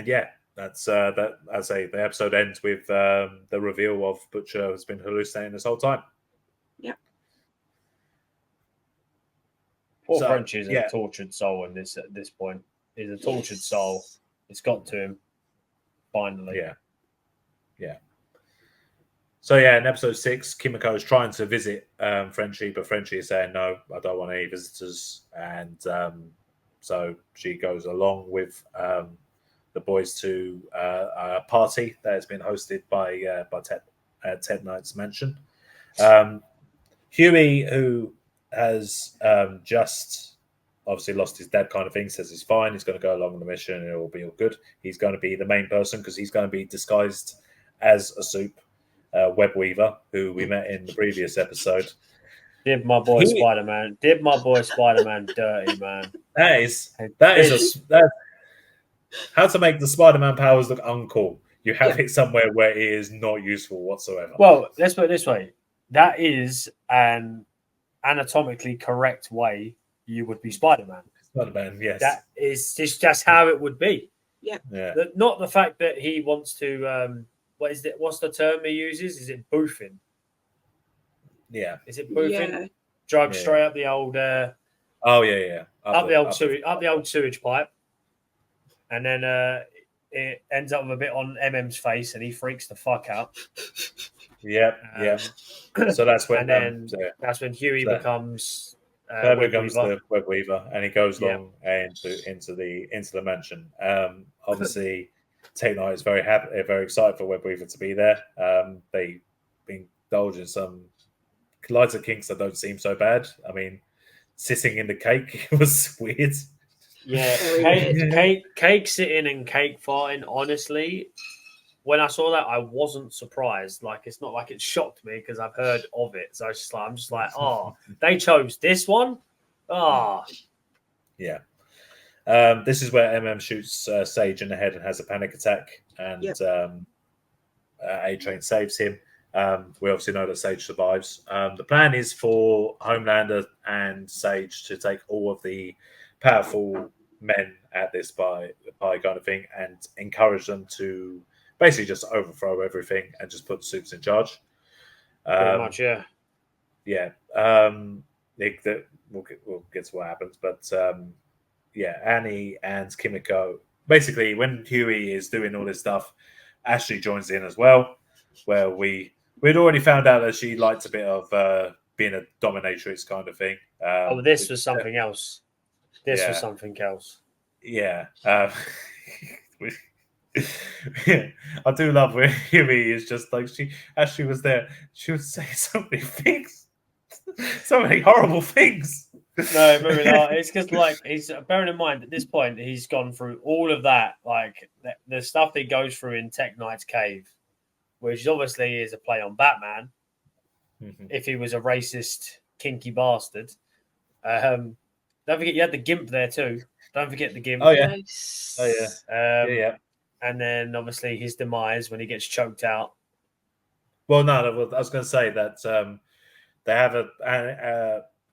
Speaker 1: yeah, that's that. I say the episode ends with the reveal of Butcher has been hallucinating this whole time.
Speaker 3: Yeah.
Speaker 2: Poor French is a tortured soul at this point. He's a tortured soul. It's got to him. Finally.
Speaker 1: Yeah. So in episode 6, Kimiko is trying to visit Frenchie, but Frenchie is saying, no, I don't want any visitors. And so she goes along with the boys to a party that has been hosted by Ted Knight's mansion. Huey, who has just obviously lost his dad kind of thing, says he's fine. He's going to go along on the mission and it will be all good. He's going to be the main person because he's going to be disguised as a soup, web weaver, who we met in the previous episode.
Speaker 2: Did my boy Spider-Man dirty, man.
Speaker 1: That how to make the Spider-Man powers look uncool. You have it somewhere where it is not useful whatsoever.
Speaker 2: Well, let's put it this way. That is an anatomically correct way you would be Spider-Man.
Speaker 1: Spider-Man, yes.
Speaker 2: That is just how it would be.
Speaker 3: Yeah.
Speaker 2: Not the fact that he wants to. What's the term he uses? Is it boofing?
Speaker 1: Yeah.
Speaker 2: Is it boofing?
Speaker 3: Yeah.
Speaker 2: Drug straight up the old.
Speaker 1: Up
Speaker 2: the old sewage pipe, and then it ends up with a bit on MM's face, and he freaks the fuck out.
Speaker 1: Yeah. So that's when,
Speaker 2: that's when Huey becomes.
Speaker 1: becomes the web weaver, and he goes along into the mansion. Obviously, Tate Knight is very happy, very excited for Web Weaver to be there. They indulge in some lighter kinks that don't seem so bad. I mean, sitting in the cake was weird.
Speaker 2: Yeah, cake sitting and cake farting. Honestly, when I saw that, I wasn't surprised. Like, it's not like it shocked me because I've heard of it. So I'm just like, oh, they chose this one.
Speaker 1: Yeah. This is where MM shoots Sage in the head and has a panic attack, and A-Train saves him. We obviously know that Sage survives. The plan is for Homelander and Sage to take all of the powerful men at this pie kind of thing and encourage them to basically just overthrow everything and just put Supes in charge.
Speaker 2: Pretty much, yeah.
Speaker 1: Yeah. We'll get to what happens, but Annie and Kimiko. Basically, when Huey is doing all this stuff, Ashley joins in as well, where we'd already found out that she liked a bit of being a dominatrix kind of thing.
Speaker 2: This was something else. This was something else.
Speaker 1: Yeah. I do love where Huey is just like Ashley was there. She would say so many things, so many horrible things.
Speaker 2: No, maybe not. It's because, like, he's bearing in mind at this point he's gone through all of that, like the stuff that he goes through in Tech Knight's cave, which obviously is a play on Batman.
Speaker 1: Mm-hmm.
Speaker 2: If he was a racist, kinky bastard. Don't forget you had the Gimp there too. Don't forget the Gimp.
Speaker 1: Oh yeah.
Speaker 3: Nice.
Speaker 1: Yeah.
Speaker 2: And then obviously his demise when he gets choked out.
Speaker 1: Well, no, I was going to say that they have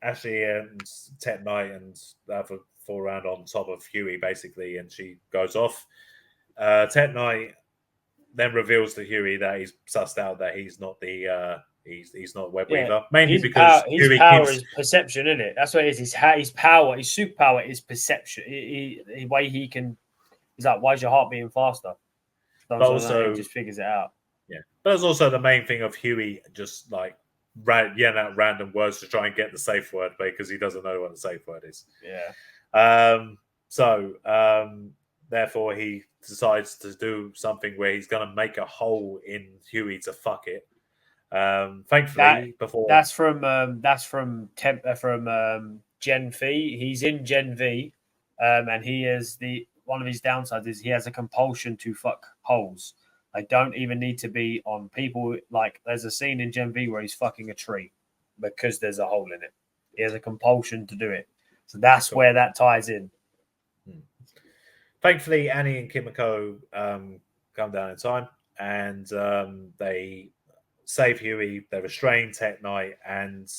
Speaker 1: Ashley and Tet Knight and they have a fall round on top of Huey basically, and she goes off. Tet Knight then reveals to Huey that he's sussed out that he's not the he's not Web Weaver, mainly because
Speaker 2: his power is perception, isn't it? That's what it is. His power, his superpower is perception. The way he can. He's like, why is your heart beating faster?
Speaker 1: But also,
Speaker 2: he just figures it out.
Speaker 1: Yeah, but it's also the main thing of Huey just like yelling out random words to try and get the safe word because he doesn't know what the safe word is.
Speaker 2: Yeah.
Speaker 1: Therefore, he decides to do something where he's going to make a hole in Huey to fuck it. Thankfully,
Speaker 2: that's from Gen V. He's in Gen V, and he is one of his downsides is he has a compulsion to fuck holes. They don't even need to be on people. Like there's a scene in Gen V where he's fucking a tree because there's a hole in it. He has a compulsion to do it. So that's where that ties in.
Speaker 1: Thankfully, Annie and Kimiko come down in time, and they save Huey. They restrain Tet Knight, and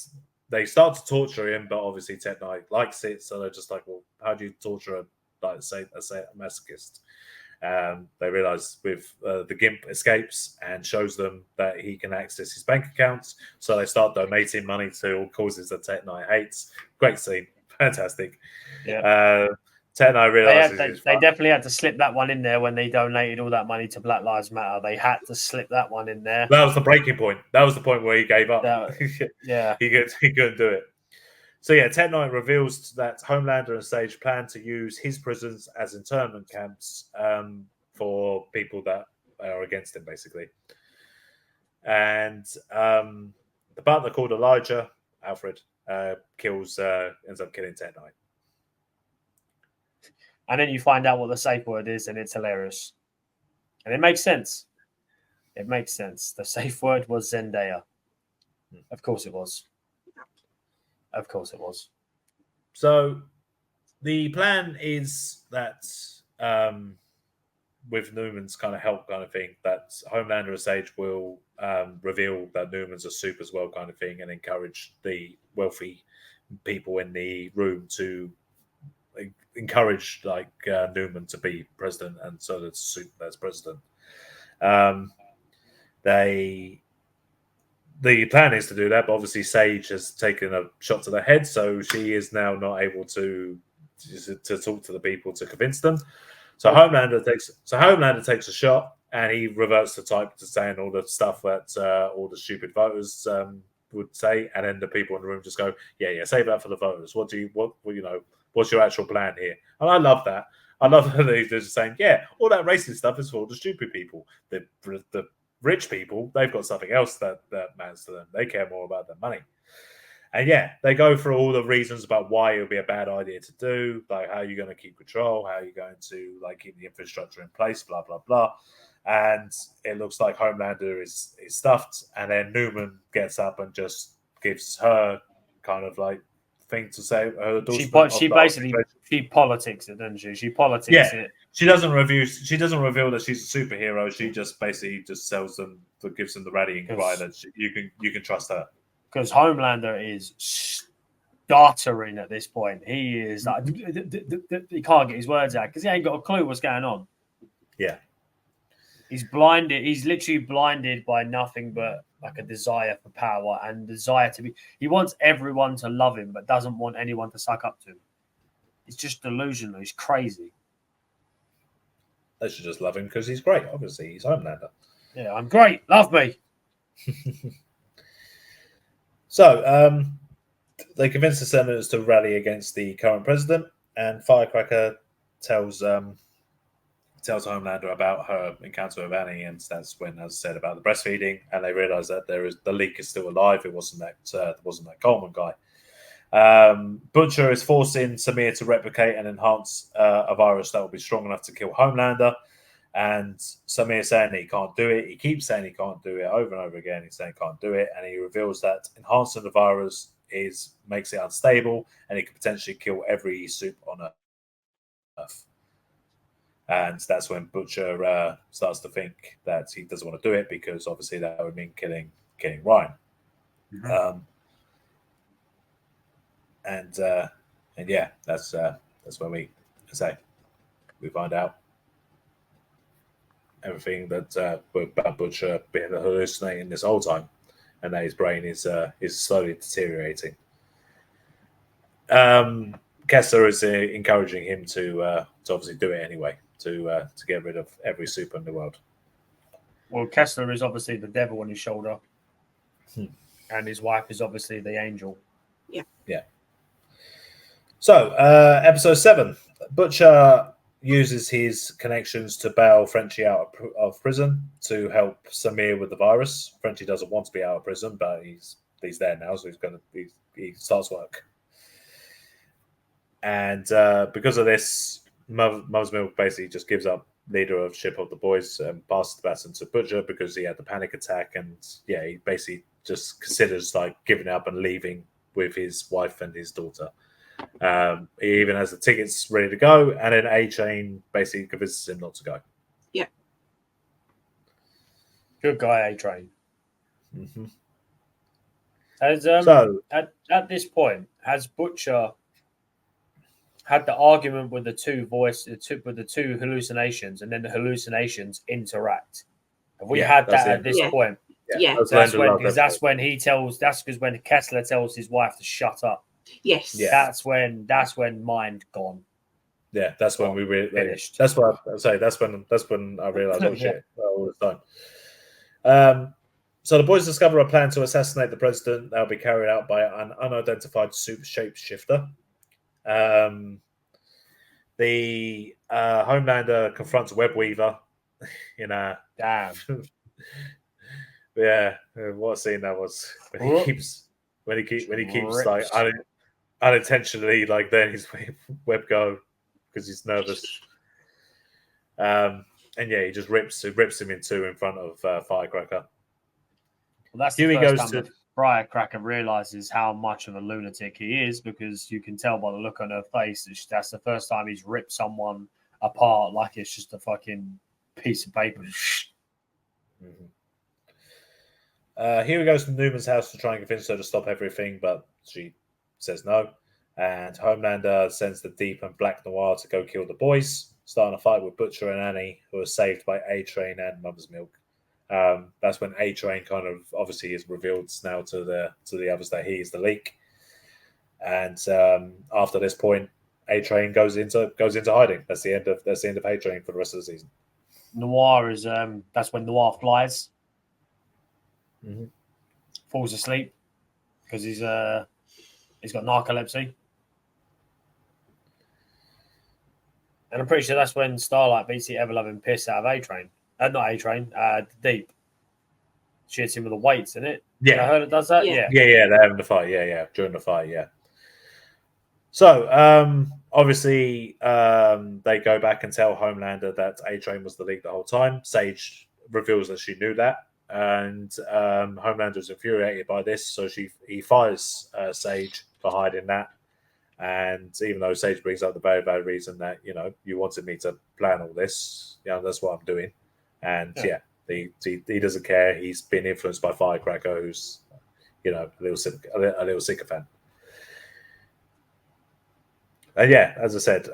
Speaker 1: they start to torture him. But obviously, Tet Knight likes it, so they're just like, "Well, how do you torture a masochist?" They realize with the Gimp escapes and shows them that he can access his bank accounts, so they start donating money to all causes that Tet Knight hates. Great scene, fantastic.
Speaker 2: Yeah.
Speaker 1: Tet Knight realizes
Speaker 2: they definitely had to slip that one in there when they donated all that money to Black Lives Matter. They had to slip that one in there.
Speaker 1: That was the breaking point. That was the point where he gave up.
Speaker 2: Yeah,
Speaker 1: he couldn't do it. So yeah, Tet Knight reveals that Homelander and Sage plan to use his prisons as internment camps for people that are against him, basically. And the butler called Elijah, Alfred, ends up killing Tet Knight. And
Speaker 2: then you find out what the safe word is, and it's hilarious. And it makes sense. It makes sense. The safe word was Zendaya. Of course it was. Of course it was.
Speaker 1: So the plan is that with Newman's kind of help kind of thing, that Homelander and Sage will reveal that Newman's a soup as well kind of thing and encourage the wealthy people in the room to encourage Newman to be president, and so that's soup as president. The plan is to do that, but obviously Sage has taken a shot to the head, so she is now not able to talk to the people to convince them. So Homelander takes a shot, and he reverts to type to saying all the stuff that all the stupid voters would say, and then the people in the room just go, "Yeah, save that for the voters. What's your actual plan here?" And I love that. I love that they're just saying, "Yeah, all that racist stuff is for the stupid people. The rich people, they've got something else that matters to them. They care more about their money." And yeah, they go through all the reasons about why it would be a bad idea to do, like how you're going to keep control, how you're going to keep the infrastructure in place, blah blah blah. And it looks like Homelander is stuffed, and then Newman gets up and just gives her kind of thing to say.
Speaker 2: She politics it, doesn't she? She politics it.
Speaker 1: She doesn't reveal that she's a superhero. She just basically just gives them the rallying cry that you can trust her.
Speaker 2: Because Homelander is stuttering at this point. He is like, he can't get his words out because he ain't got a clue what's going on.
Speaker 1: Yeah.
Speaker 2: He's blinded. He's literally blinded by nothing but a desire for power and desire to be. He wants everyone to love him, but doesn't want anyone to suck up to him. He's just delusional. He's crazy.
Speaker 1: They should just love him because he's great. Obviously, he's Homelander.
Speaker 2: Yeah, I'm great. Love me.
Speaker 1: So they convince the senators to rally against the current president, and Firecracker tells Homelander about her encounter with Annie, and that's when, as I said, about the breastfeeding, and they realise that the leak is still alive. It wasn't that Coleman guy. Butcher is forcing Samir to replicate and enhance a virus that will be strong enough to kill Homelander. And Samir saying that he can't do it. He keeps saying he can't do it over and over again. He's saying he can't do it, and he reveals that enhancing the virus makes it unstable, and it could potentially kill every soup on Earth. And that's when Butcher starts to think that he doesn't want to do it because obviously that would mean killing Ryan. Mm-hmm. And yeah, that's when we find out everything that about Butcher being hallucinating this whole time, and that his brain is slowly deteriorating. Kessler is encouraging him to obviously do it anyway, to get rid of every super in the world.
Speaker 2: Well, Kessler is obviously the devil on his shoulder, and his wife is obviously the angel.
Speaker 1: Yeah. So, episode 7, Butcher uses his connections to bail Frenchie out of prison to help Samir with the virus. Frenchie doesn't want to be out of prison, but he's there now, so he starts work. And because of this, Mother's Milk basically just gives up leadership of the boys and passes the baton to Butcher because he had the panic attack, and he basically just considers giving up and leaving with his wife and his daughter. He even has the tickets ready to go, and then A-Train basically convinces him not to go.
Speaker 3: Yeah.
Speaker 2: Good guy, A-Train.
Speaker 1: Mm-hmm.
Speaker 2: At this point, has Butcher had the argument with the two hallucinations, and then the hallucinations interact? Have we had that at this point?
Speaker 3: Yeah.
Speaker 2: That's when Kessler tells his wife to shut up.
Speaker 3: Yes.
Speaker 1: Yeah.
Speaker 2: That's when mind gone.
Speaker 1: Yeah, that's when we really
Speaker 2: finished.
Speaker 1: That's what I say. That's when I realized, oh shit, all the time. So the boys discover a plan to assassinate the president that will be carried out by an unidentified super shapeshifter. The Homelander confronts Webweaver in a
Speaker 2: damn.
Speaker 1: Yeah, what a scene that was when he keeps unintentionally letting his web go because he's nervous. And yeah, he just rips him in two in front of Firecracker.
Speaker 2: Well, that's
Speaker 1: Huey
Speaker 2: the first
Speaker 1: goes
Speaker 2: time
Speaker 1: to-
Speaker 2: that Firecracker realizes how much of a lunatic he is, because you can tell by the look on her face that that's the first time he's ripped someone apart like it's just a fucking piece of paper.
Speaker 1: Huey goes to Newman's house to try and convince her to stop everything, but she says no. And Homelander sends the Deep and Black Noir to go kill the boys, starting a fight with Butcher and Annie, who are saved by A-Train and Mother's Milk. That's when A-Train kind of obviously is revealed now to the others that he is the leak. And after this point, A-Train goes into hiding. That's the end of A-Train for the rest of the season.
Speaker 2: Noir is that's when Noir flies, falls asleep because he's got narcolepsy. And I'm pretty sure that's when Starlight beats the ever-loving piss out of A-Train. Not A-Train, Deep. She hits him with the weights, isn't it?
Speaker 1: Yeah.
Speaker 2: I heard it does that?
Speaker 3: Yeah.
Speaker 1: Yeah, they're having the fight. Yeah, during the fight, yeah. So, obviously, they go back and tell Homelander that A-Train was the leak the whole time. Sage reveals that she knew that, and Homelander's infuriated by this, so he fires Sage for hiding that. And even though Sage brings up the very bad reason that, you wanted me to plan all this, that's what I'm doing. And he doesn't care. He's been influenced by Firecracker, who's, a little sycophant. And yeah, as I said,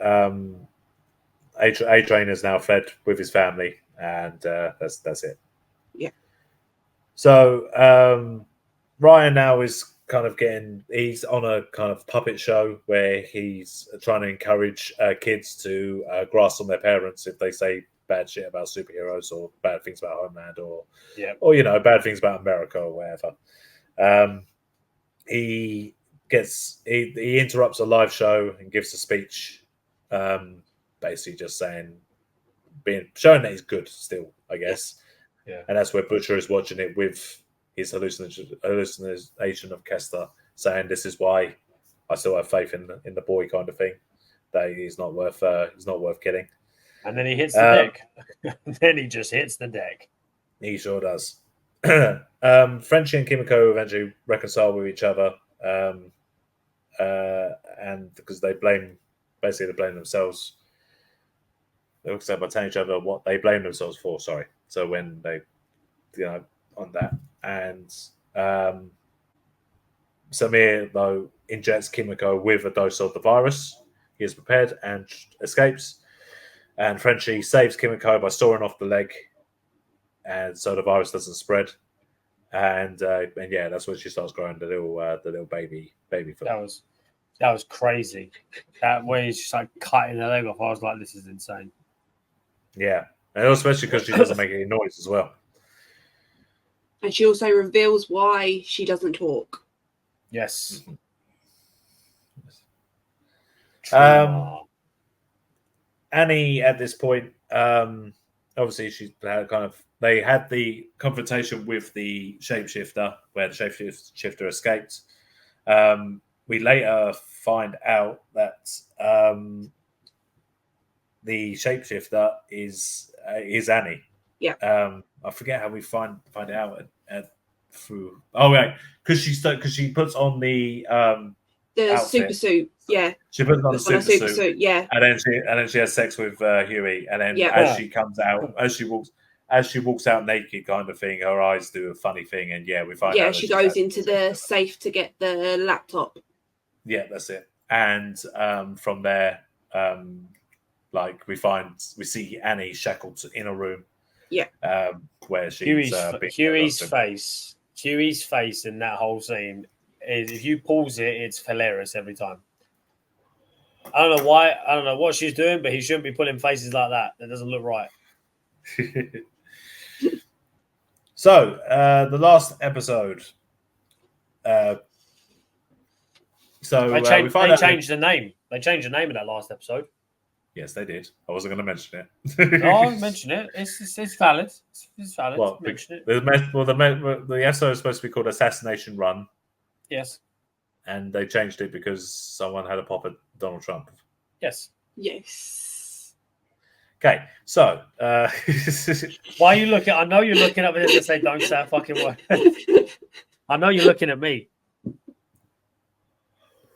Speaker 1: A-Train is now fed with his family, and that's it.
Speaker 3: Yeah.
Speaker 1: So Ryan now is he's on a kind of puppet show where he's trying to encourage kids to grass on their parents if they say bad shit about superheroes or bad things about Homeland or bad things about America or whatever. He interrupts a live show and gives a speech, basically just showing that he's good still, I guess.
Speaker 2: Yeah.
Speaker 1: And that's where Butcher is watching it with his hallucination of Kester, saying this is why I still have faith in the boy, kind of thing. That he's not worth killing.
Speaker 2: And then he hits the deck. Then he just hits the deck.
Speaker 1: He sure does. Frenchie and Kimiko eventually reconcile with each other, and because they blame themselves. They also by telling each other what they blame themselves for. Sorry. So when they, on that, and Samir though injects Kimiko with a dose of the virus. He is prepared and escapes. And Frenchie saves Kimiko by sawing off the leg, and so the virus doesn't spread. And yeah, that's when she starts growing the little baby foot.
Speaker 2: That was crazy. That way he's just like cutting her leg off. I was like, this is insane.
Speaker 1: Yeah, and especially because she doesn't make any noise as well.
Speaker 3: And she also reveals why she doesn't talk.
Speaker 2: Yes.
Speaker 1: Annie at this point, obviously she's they had the confrontation with the shapeshifter where the shapeshifter escaped. We later find out that the shapeshifter is Annie.
Speaker 3: Yeah.
Speaker 1: I forget how we find out through. Oh right, because she puts on the outfit.
Speaker 3: Super suit. Yeah.
Speaker 1: She puts on the super suit.
Speaker 3: Yeah.
Speaker 1: And then she has sex with Huey, and then as she comes out, as she walks out naked, kind of thing, her eyes do a funny thing, and we find out.
Speaker 3: Yeah, she goes into the safe to get the laptop.
Speaker 1: Yeah, that's it. And from there, we see Annie shackled in a room.
Speaker 3: Yeah.
Speaker 1: Where she's
Speaker 2: Huey's face in that whole scene is, if you pause it, it's hilarious every time. I don't know why. I don't know what she's doing, but he shouldn't be putting faces like that. That doesn't look right.
Speaker 1: So, the last episode. They
Speaker 2: changed the name. They changed the name in that last episode.
Speaker 1: Yes, they did. I wasn't going to mention it.
Speaker 2: No, I'll mention it. It's valid. It's valid.
Speaker 1: Well,
Speaker 2: mention it.
Speaker 1: The episode is supposed to be called Assassination Run.
Speaker 2: Yes.
Speaker 1: And they changed it because someone had a pop at Donald Trump.
Speaker 2: Yes.
Speaker 3: Yes.
Speaker 1: Okay, so
Speaker 2: Why are you looking? I know you're looking at me to say don't say a fucking word. I know you're looking at me.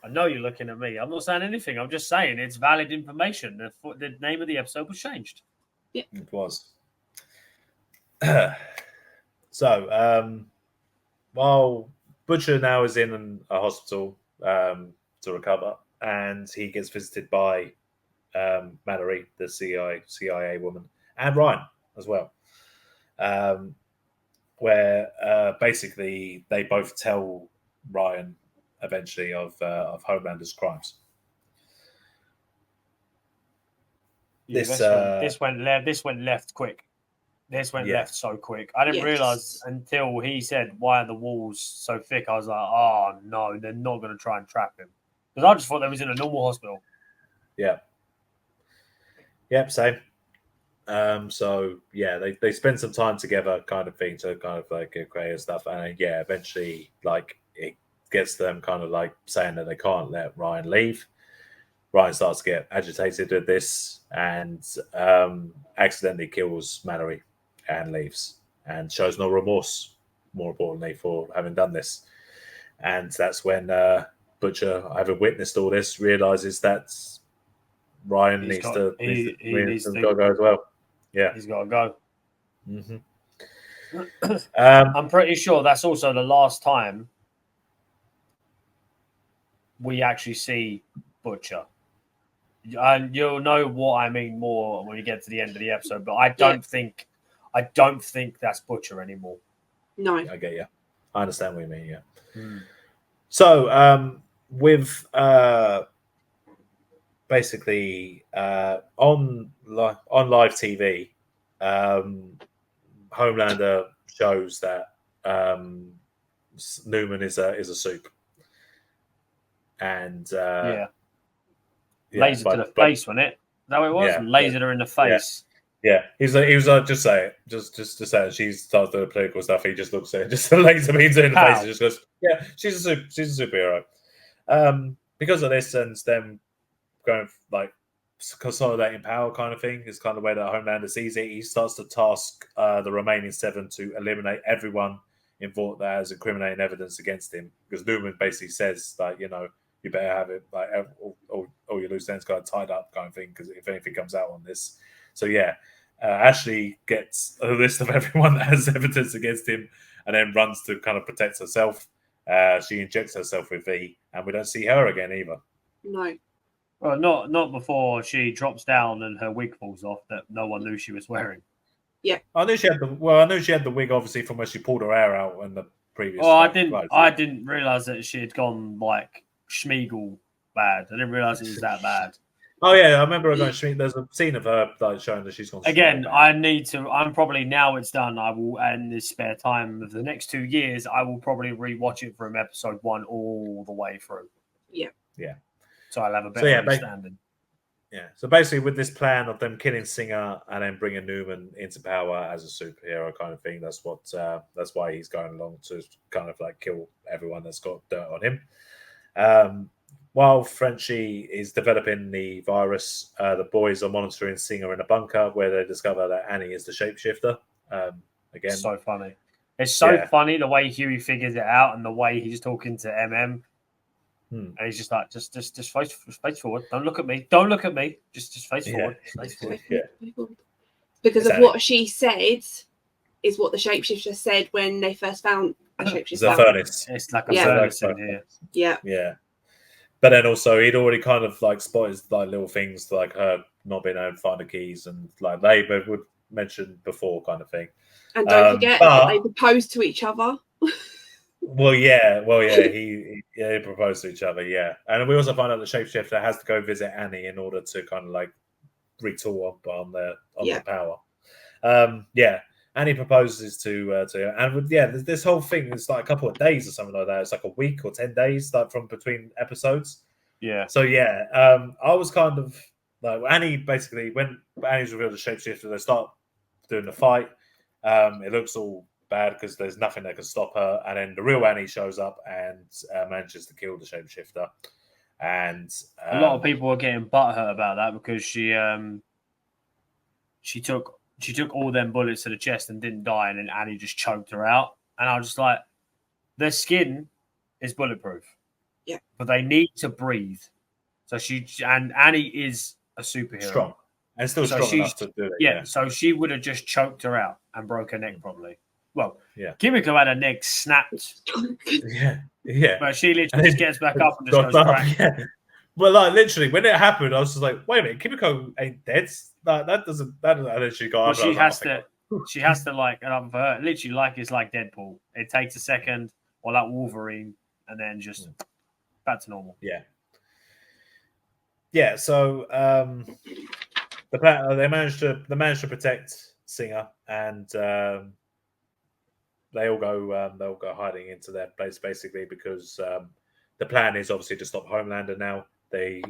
Speaker 2: I know you're looking at me. I'm not saying anything. I'm just saying it's valid information. The name of the episode was changed.
Speaker 1: it was. So, while Butcher now is in a hospital to recover, and he gets visited by Mallory, the CIA woman, and Ryan as well, where basically they both tell Ryan eventually of Homelander's crimes.
Speaker 2: Yeah, this went left quick. This went left so quick. I didn't realize until he said, "Why are the walls so thick?" I was like, "Oh no, they're not going to try and trap him," because I just thought they was in a normal hospital.
Speaker 1: Yeah. Yep. Same. So yeah, they spend some time together, kind of thing, to kind of like create stuff, and eventually, like, it gets them kind of like saying that they can't let Ryan leave. Ryan starts to get agitated at this and accidentally kills Mallory and leaves and shows no remorse, more importantly, for having done this. And that's when Butcher, having witnessed all this, realizes that Ryan needs to go as well. Yeah,
Speaker 2: he's got to go.
Speaker 1: Mm-hmm.
Speaker 2: I'm pretty sure that's also the last time we actually see Butcher. And you'll know what I mean more when we get to the end of the episode. But I don't think that's Butcher anymore.
Speaker 3: No,
Speaker 1: I get you. I understand what you mean. Yeah. So with basically on live TV, Homelander shows that Newman is a soup, and
Speaker 2: lasered to the face, wasn't it? Is that what it was? Lasered her in the face.
Speaker 1: Yeah. He was just say it. Just to say it. She starts doing political stuff. He just looks at it, just laser beams her in the face and just goes, "Yeah, she's a superhero." Because of this and them going like consolidating power kind of thing is kind of the way that Homelander sees it. He starts to task the remaining 7 to eliminate everyone involved that has incriminating evidence against him, because Newman basically says that, you better have it like all your loose ends kind of tied up kind of thing, because if anything comes out on this. So Ashley gets a list of everyone that has evidence against him and then runs to kind of protect herself. She injects herself with V, and we don't see her again either.
Speaker 3: No.
Speaker 2: Well, not before she drops down and her wig falls off that no one knew she was wearing.
Speaker 3: Yeah.
Speaker 1: I knew she had the wig obviously from when she pulled her hair out in the previous.
Speaker 2: Oh, I didn't realize that she had gone like Schmeagol bad. I didn't realize it was that bad.
Speaker 1: Oh yeah, I remember her going Schmeagol. There's a scene of her like showing that she's gone.
Speaker 2: Again, I'm probably, now it's done, I will, and this spare time of the next 2 years, I will probably rewatch it from episode 1 all the way through.
Speaker 3: Yeah.
Speaker 1: Yeah.
Speaker 2: So I'll have a better understanding.
Speaker 1: Yeah. So basically, with this plan of them killing Singer and then bringing Newman into power as a superhero kind of thing, that's why he's going along to kind of like kill everyone that's got dirt on him. While Frenchie is developing the virus, the boys are monitoring Singer in a bunker where they discover that Annie is the shapeshifter. Again,
Speaker 2: so funny. It's so funny the way Huey figures it out and the way he's talking to MM. And he's just like, just face forward. Don't look at me. Don't look at me. Just face forward. Face forward.
Speaker 1: Yeah.
Speaker 3: Because of what she said is what the shapeshifter said when they first found a shapeshifter.
Speaker 1: It's a furnace.
Speaker 2: It's like a furnace in here.
Speaker 3: Yeah.
Speaker 1: Yeah. But then also he'd already kind of like spotted like little things like her not being able to find the keys, and like they would mention before kind of thing.
Speaker 3: And don't forget that they proposed to each other.
Speaker 1: Well, he proposed to each other, and we also find out the shapeshifter has to go visit Annie in order to kind of like retool on the power. Annie proposes to her, and this whole thing is like a couple of days or something like that. It's like a week or 10 days, like from between episodes.
Speaker 2: Yeah.
Speaker 1: So I was kind of like Annie. Basically, when Annie's revealed the shapeshifter, they start doing the fight. It looks all bad because there's nothing that can stop her, and then the real Annie shows up and manages to kill the shapeshifter. And
Speaker 2: a lot of people are getting butthurt about that because she she took all them bullets to the chest and didn't die, and then Annie just choked her out. And I was just like, their skin is bulletproof.
Speaker 3: Yeah.
Speaker 2: But they need to breathe. So Annie is a superhero.
Speaker 1: Strong. And still strong enough to do it.
Speaker 2: Yeah, so she would have just choked her out and broke her neck probably. Well,
Speaker 1: yeah.
Speaker 2: Kimiko had her neck snapped.
Speaker 1: Yeah.
Speaker 2: But she literally just gets back up and just goes crack.
Speaker 1: Yeah. Well, like literally, when it happened, I was just like, "Wait a minute, Kimiko ain't dead." Like, that doesn't. And then she got.
Speaker 2: Well, she has to like, for her, literally, like it's like Deadpool. It takes a second, or like Wolverine, and then just back to normal.
Speaker 1: Yeah. Yeah. So the plan, they managed to protect Singer, and they all go hiding into their place basically because the plan is obviously to stop Homelander now. They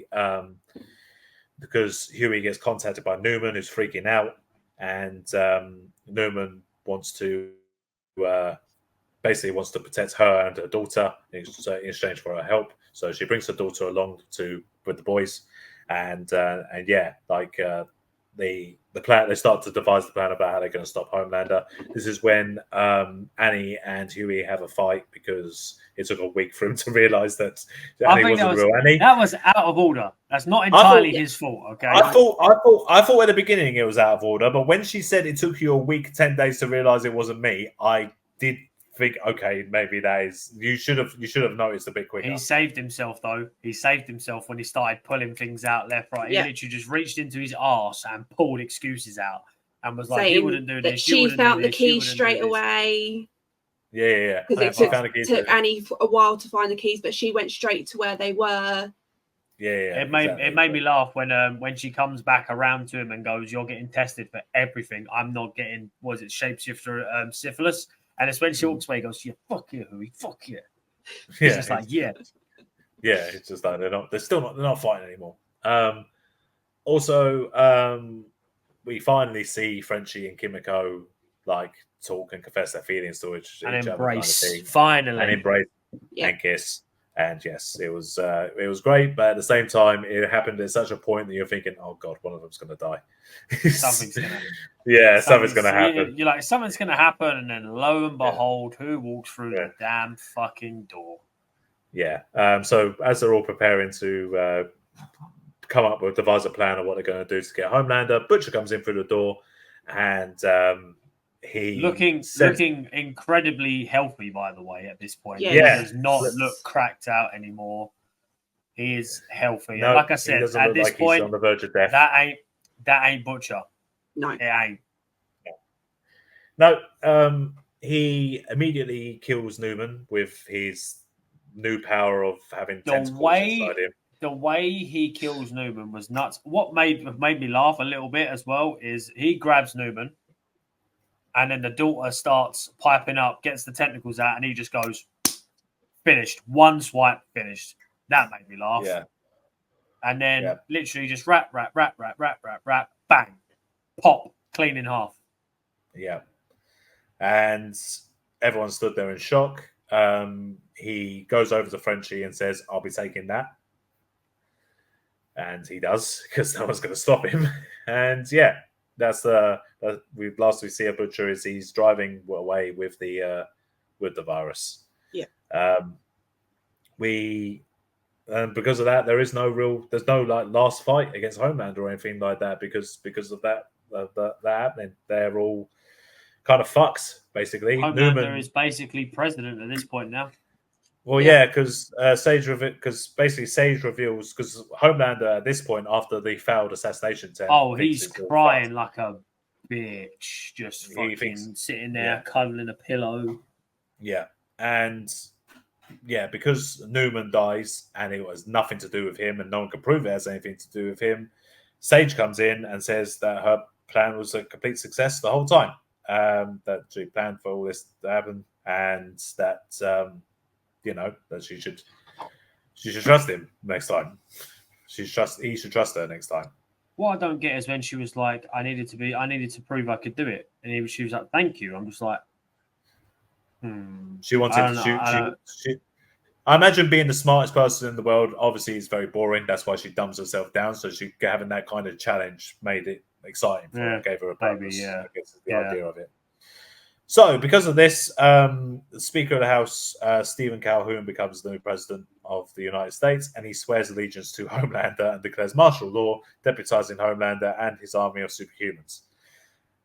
Speaker 1: because Huey gets contacted by Newman, who's freaking out, and Newman wants to basically wants to protect her and her daughter in exchange for her help. So she brings her daughter along with the boys, and yeah, like the plan. They start to devise the plan about how they're going to stop Homelander. This is when Annie and Huey have a fight because it took a week for him to realize that Annie wasn't the real Annie.
Speaker 2: That was out of order. That's not entirely his fault. Okay.
Speaker 1: I thought at the beginning it was out of order, but when she said it took you a week, 10 days to realize it wasn't me, I did think, okay, maybe that is. You should have noticed a bit quicker.
Speaker 2: He saved himself though. He saved himself when he started pulling things out left, right. He literally just reached into his arse and pulled excuses out and was like, "You wouldn't do this."
Speaker 3: She found the keys straight away.
Speaker 1: Yeah.
Speaker 3: Because it took Annie a while to find the keys, but she went straight to where they were.
Speaker 1: Yeah.
Speaker 2: It made me laugh when she comes back around to him and goes, "You're getting tested for everything. I'm not getting shapeshifter syphilis." And it's when she walks away, he goes, "Yeah, fuck you, Huey, fuck you." It's just like, yeah.
Speaker 1: Yeah, it's just like they're not fighting anymore. Also, we finally see Frenchie and Kimiko like talk and confess their feelings to each
Speaker 2: and
Speaker 1: other.
Speaker 2: embrace,
Speaker 1: kind of
Speaker 2: finally.
Speaker 1: And embrace and kiss. And yes, it was great, but at the same time, it happened at such a point that you're thinking, "Oh God, one of them's going to die."
Speaker 2: Something's going to
Speaker 1: something's going to happen.
Speaker 2: You're like, something's going to happen, and then lo and behold, who walks through the damn fucking door?
Speaker 1: Yeah. So as they're all preparing to devise a plan of what they're going to do to get Homelander, Butcher comes in through the door, and he
Speaker 2: looking incredibly healthy, by the way, at this point.
Speaker 3: Yeah.
Speaker 2: He does not look cracked out anymore. He is healthy.
Speaker 1: No,
Speaker 2: and like I said, at this point,
Speaker 1: he's on the verge of death.
Speaker 2: That ain't Butcher.
Speaker 3: No.
Speaker 2: It ain't.
Speaker 1: No, he immediately kills Newman with his new power of having tentacles inside him.
Speaker 2: The way he kills Newman was nuts. What made me laugh a little bit as well is he grabs Newman, and then the daughter starts piping up, gets the tentacles out, and he just goes, finished. One swipe, finished. That made me laugh.
Speaker 1: Yeah.
Speaker 2: And then literally just wrap, bang, pop, clean in half.
Speaker 1: Yeah. And everyone stood there in shock. He goes over to Frenchie and says, "I'll be taking that." And he does, because no one's going to stop him. And that's we see a Butcher is he's driving away with the virus.
Speaker 3: Yeah.
Speaker 1: And because of that, there's no like last fight against Homelander or anything like that because of that happening. They're all kind of fucks basically.
Speaker 2: Homelander is basically president at this point now.
Speaker 1: Well, because Sage reveals because Homelander at this point after the failed assassination attempt.
Speaker 2: Oh, he's crying like a bitch, just fucking sitting there cuddling a pillow.
Speaker 1: Yeah, and because Newman dies and it was nothing to do with him, and no one can prove it has anything to do with him. Sage comes in and says that her plan was a complete success the whole time. That she planned for all this to happen, and that. That she should trust him next time. He should trust her next time.
Speaker 2: What I don't get is when she was like, I needed to prove I could do it. And she was like, thank you. I'm just like,
Speaker 1: She wanted I imagine being the smartest person in the world, obviously it's very boring. That's why she dumbs herself down. So having that kind of challenge made it exciting for her. Gave her a purpose.
Speaker 2: Maybe,
Speaker 1: I guess is the idea of it. So, because of this, the Speaker of the House, Stephen Calhoun, becomes the new president of the United States, and he swears allegiance to Homelander and declares martial law, deputizing Homelander and his army of superhumans.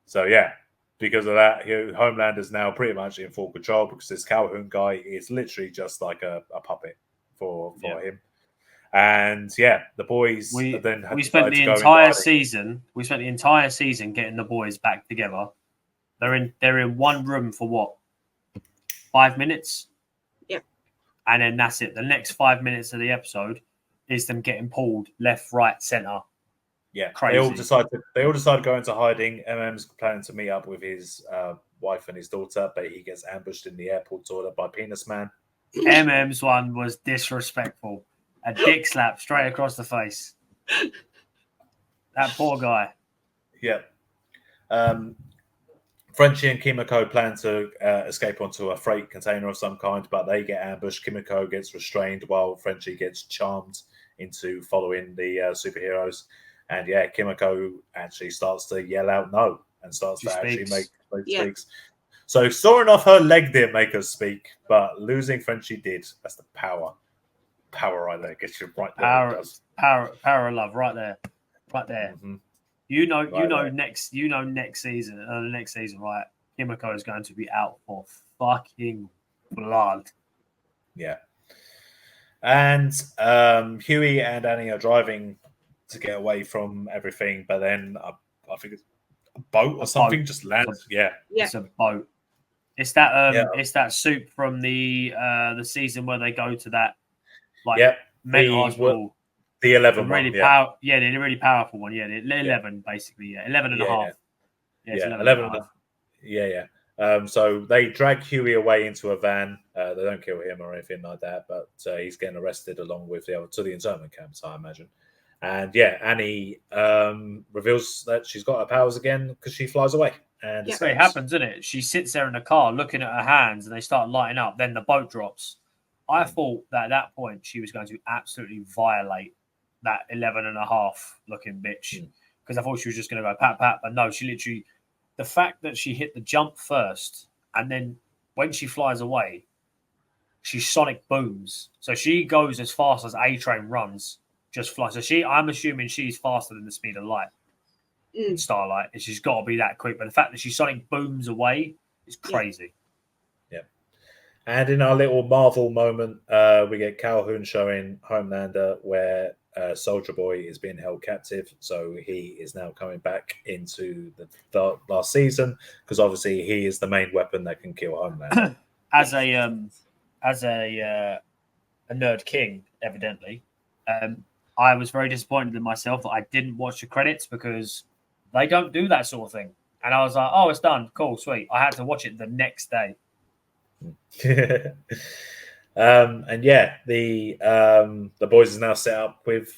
Speaker 1: So, yeah, because of that, Homelander's now pretty much in full control because this Calhoun guy is literally just like a puppet for him. And yeah, the boys
Speaker 2: we
Speaker 1: spent
Speaker 2: the entire season. We spent the entire season getting the boys back together. They're in one room for what? 5 minutes?
Speaker 3: Yep.
Speaker 2: And then that's it. The next 5 minutes of the episode is them getting pulled left, right, center.
Speaker 1: Yeah.
Speaker 2: Crazy.
Speaker 1: They all decide to go into hiding. MM's planning to meet up with his wife and his daughter, but he gets ambushed in the airport toilet by Penis Man.
Speaker 2: MM's one was disrespectful. A dick slap straight across the face. That poor guy.
Speaker 1: Yeah. Frenchie and Kimiko plan to escape onto a freight container of some kind, but they get ambushed. Kimiko gets restrained while Frenchie gets charmed into following the superheroes. And yeah, Kimiko actually starts to yell out no and starts to actually make speaks. So sawing off her leg didn't make her speak, but losing Frenchie did. That's the power. Power right there. Gets you right there.
Speaker 2: Power of love right there. Right there.
Speaker 1: Mm-hmm.
Speaker 2: Next season, right? Kimiko is going to be out for fucking blood.
Speaker 1: Yeah. And Huey and Annie are driving to get away from everything, but then I think it's a boat or something just lands.
Speaker 2: It's a boat. It's that it's that soup from the season where they go to that mental hospital.
Speaker 1: The 11
Speaker 2: really
Speaker 1: one,
Speaker 2: the really powerful one. Yeah, the 11 basically. 11 and a half.
Speaker 1: Yeah, 11 and a half. Yeah. So they drag Huey away into a van. They don't kill him or anything like that, but he's getting arrested along with the other to the internment camps, I imagine. And yeah, Annie reveals that she's got her powers again because she flies away. And
Speaker 2: that's what happens, isn't it? She sits there in the car looking at her hands, and they start lighting up. Then the boat drops. I thought that at that point she was going to absolutely violate that 11 and a half looking bitch because I thought she was just going to go pat pat, but no, she literally, the fact that she hit the jump first and then when she flies away, she sonic booms. So she goes as fast as A-Train runs, just flies. So I'm assuming she's faster than the speed of light in Starlight, and she's got to be that quick. But the fact that she sonic booms away is crazy.
Speaker 1: Yeah. And in our little Marvel moment, we get Calhoun showing Homelander where Soldier Boy is being held captive, so he is now coming back into the last season because obviously he is the main weapon that can kill Homelander.
Speaker 2: As a nerd king, evidently, I was very disappointed in myself that I didn't watch the credits because they don't do that sort of thing, and I was like, "Oh, it's done, cool, sweet." I had to watch it the next day.
Speaker 1: And yeah, the boys are now set up with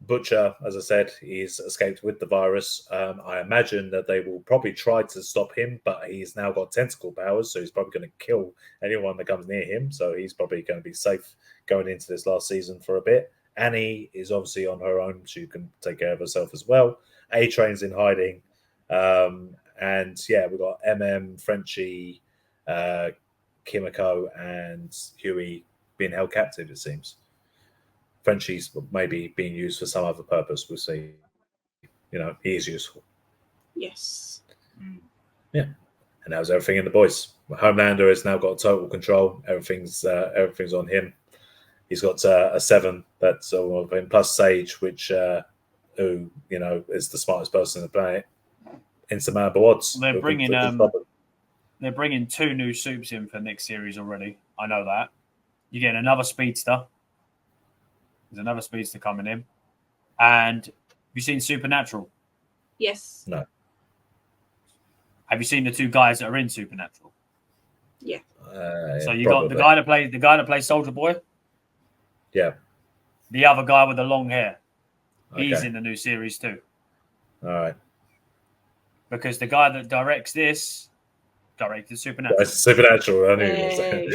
Speaker 1: Butcher. As I said, he's escaped with the virus. I imagine that they will probably try to stop him, but he's now got tentacle powers, so he's probably going to kill anyone that comes near him. So he's probably going to be safe going into this last season for a bit. Annie is obviously on her own; she can take care of herself as well. A-Train's in hiding, and yeah, we've got Frenchie, Kimiko and Huey being held captive, it seems. Frenchie's maybe being used for some other purpose. We'll see. He is useful.
Speaker 3: Yes.
Speaker 1: Yeah. And that was everything in the boys. Homelander has now got total control. Everything's on him. He's got a 7 that's all of him, plus Sage, which who is the smartest person on the planet. Insurmountable odds.
Speaker 2: They're bringing 2 new soups in for next series already. I know that. You're getting another speedster. There's another speedster coming in. And have you seen Supernatural?
Speaker 3: Yes.
Speaker 1: No.
Speaker 2: Have you seen the 2 guys that are in Supernatural?
Speaker 3: Yeah.
Speaker 2: So you got the guy that plays Soldier Boy.
Speaker 1: Yeah.
Speaker 2: The other guy with the long hair. He's in the new series too.
Speaker 1: All right.
Speaker 2: Because the guy that directs this directed Supernatural.
Speaker 1: That's Supernatural. I knew you were saying.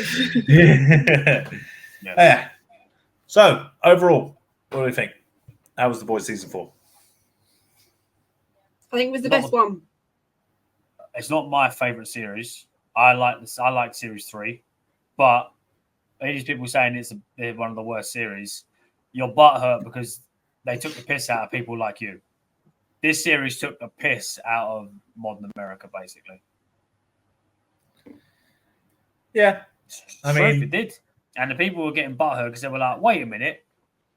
Speaker 1: Yeah. So overall, what do you think? How was The Boys season 4?
Speaker 3: I think it was the best one.
Speaker 2: It's not my favourite series. I like this. I like series 3, but these people saying it's one of the worst series. Your butt hurt because they took the piss out of people like you. This series took the piss out of modern America, basically.
Speaker 1: Yeah, I mean,
Speaker 2: it did. And the people were getting butthurt because they were like, "Wait a minute,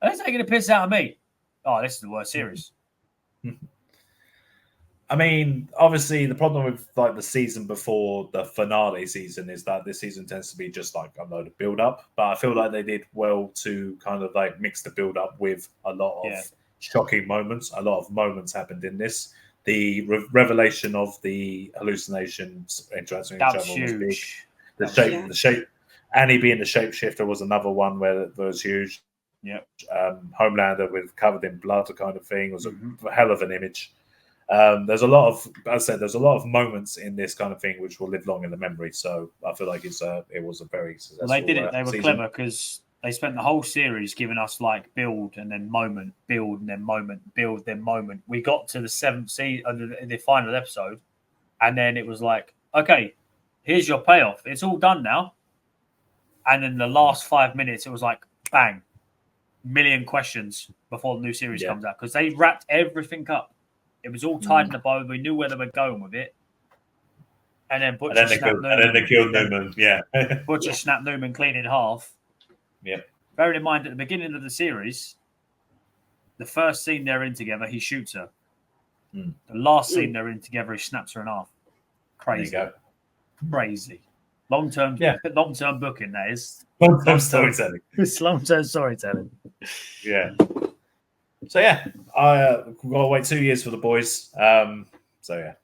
Speaker 2: they're taking the piss out of me." Oh, this is the worst series.
Speaker 1: I mean, obviously, the problem with like the season before the finale season is that this season tends to be just like a load of build up. But I feel like they did well to kind of like mix the build up with a lot of shocking moments. A lot of moments happened in this. The revelation of the hallucinations interacting with each other was big. The shape, Annie being the shapeshifter was another one where that was huge.
Speaker 2: Yeah,
Speaker 1: Homelander with covered in blood, kind of thing, was a hell of an image. There's a lot of, as I said, there's a lot of moments in this kind of thing which will live long in the memory. So I feel like it was a very successful.
Speaker 2: Well, they did it. They were
Speaker 1: season.
Speaker 2: clever because they spent the whole series giving us like build and then moment, build and then moment, build then moment. We got to the 7th season, the final episode, and then it was like, okay, here's your payoff. It's all done now. And then the last 5 minutes, it was like, bang, million questions before the new series comes out because they wrapped everything up. It was all tied in the bow. We knew where they were going with it. And then Butcher snapped Newman.
Speaker 1: And then they killed Newman, yeah.
Speaker 2: Butcher snapped Newman clean in half.
Speaker 1: Yeah.
Speaker 2: Bearing in mind, at the beginning of the series, the first scene they're in together, he shoots her. The last scene they're in together, he snaps her in half. Crazy.
Speaker 1: There you go.
Speaker 2: Crazy. Long-term booking, that is.
Speaker 1: Long-term storytelling.
Speaker 2: It's long-term storytelling.
Speaker 1: Yeah. So yeah, we've got to wait 2 years for the boys. So yeah,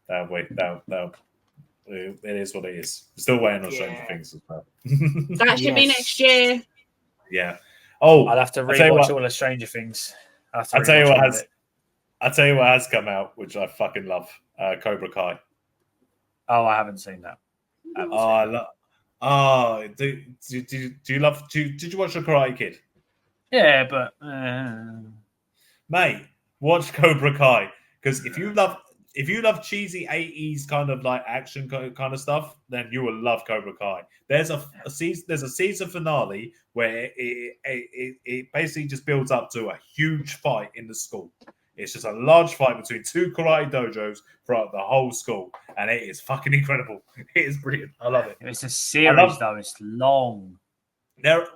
Speaker 1: it is what it is. We're still waiting on Stranger Things as well.
Speaker 3: That should be next year.
Speaker 1: Yeah. Oh,
Speaker 2: I'll have to rewatch all the Stranger Things.
Speaker 1: I'll tell you what has come out, which I fucking love. Cobra Kai.
Speaker 2: Oh, I haven't seen that.
Speaker 1: Do you love? Did you watch The Karate Kid?
Speaker 2: Yeah, but
Speaker 1: mate, watch Cobra Kai because if you love cheesy 80s kind of like action kind of stuff, then you will love Cobra Kai. There's a season finale where it basically just builds up to a huge fight in the school. It's just a large fight between 2 karate dojos throughout the whole school, and it is fucking incredible. It is brilliant. I love it.
Speaker 2: It's a series though. It's long.
Speaker 1: There's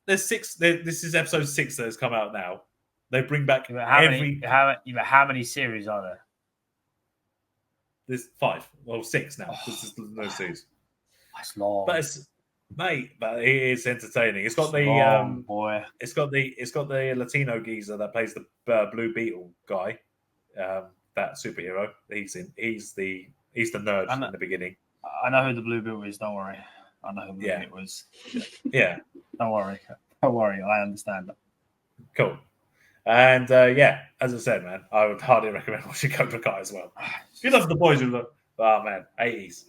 Speaker 1: 6. This is episode 6 that has come out now. They bring back
Speaker 2: how many series are there?
Speaker 1: There's 5. Well, 6 now. This is no series.
Speaker 2: That's long.
Speaker 1: But it is entertaining. It's got It's got the Latino geezer that plays the Blue Beetle guy. That superhero. He's the nerd in the beginning.
Speaker 2: I know who the Blue Beetle is. Don't worry. I know who the Blue Beetle is.
Speaker 1: Yeah.
Speaker 2: Don't worry. I understand that.
Speaker 1: Cool. And as I said, man, I would hardly recommend watching Cobra Kai as well. If you love the boys, you love. Oh man, 80s.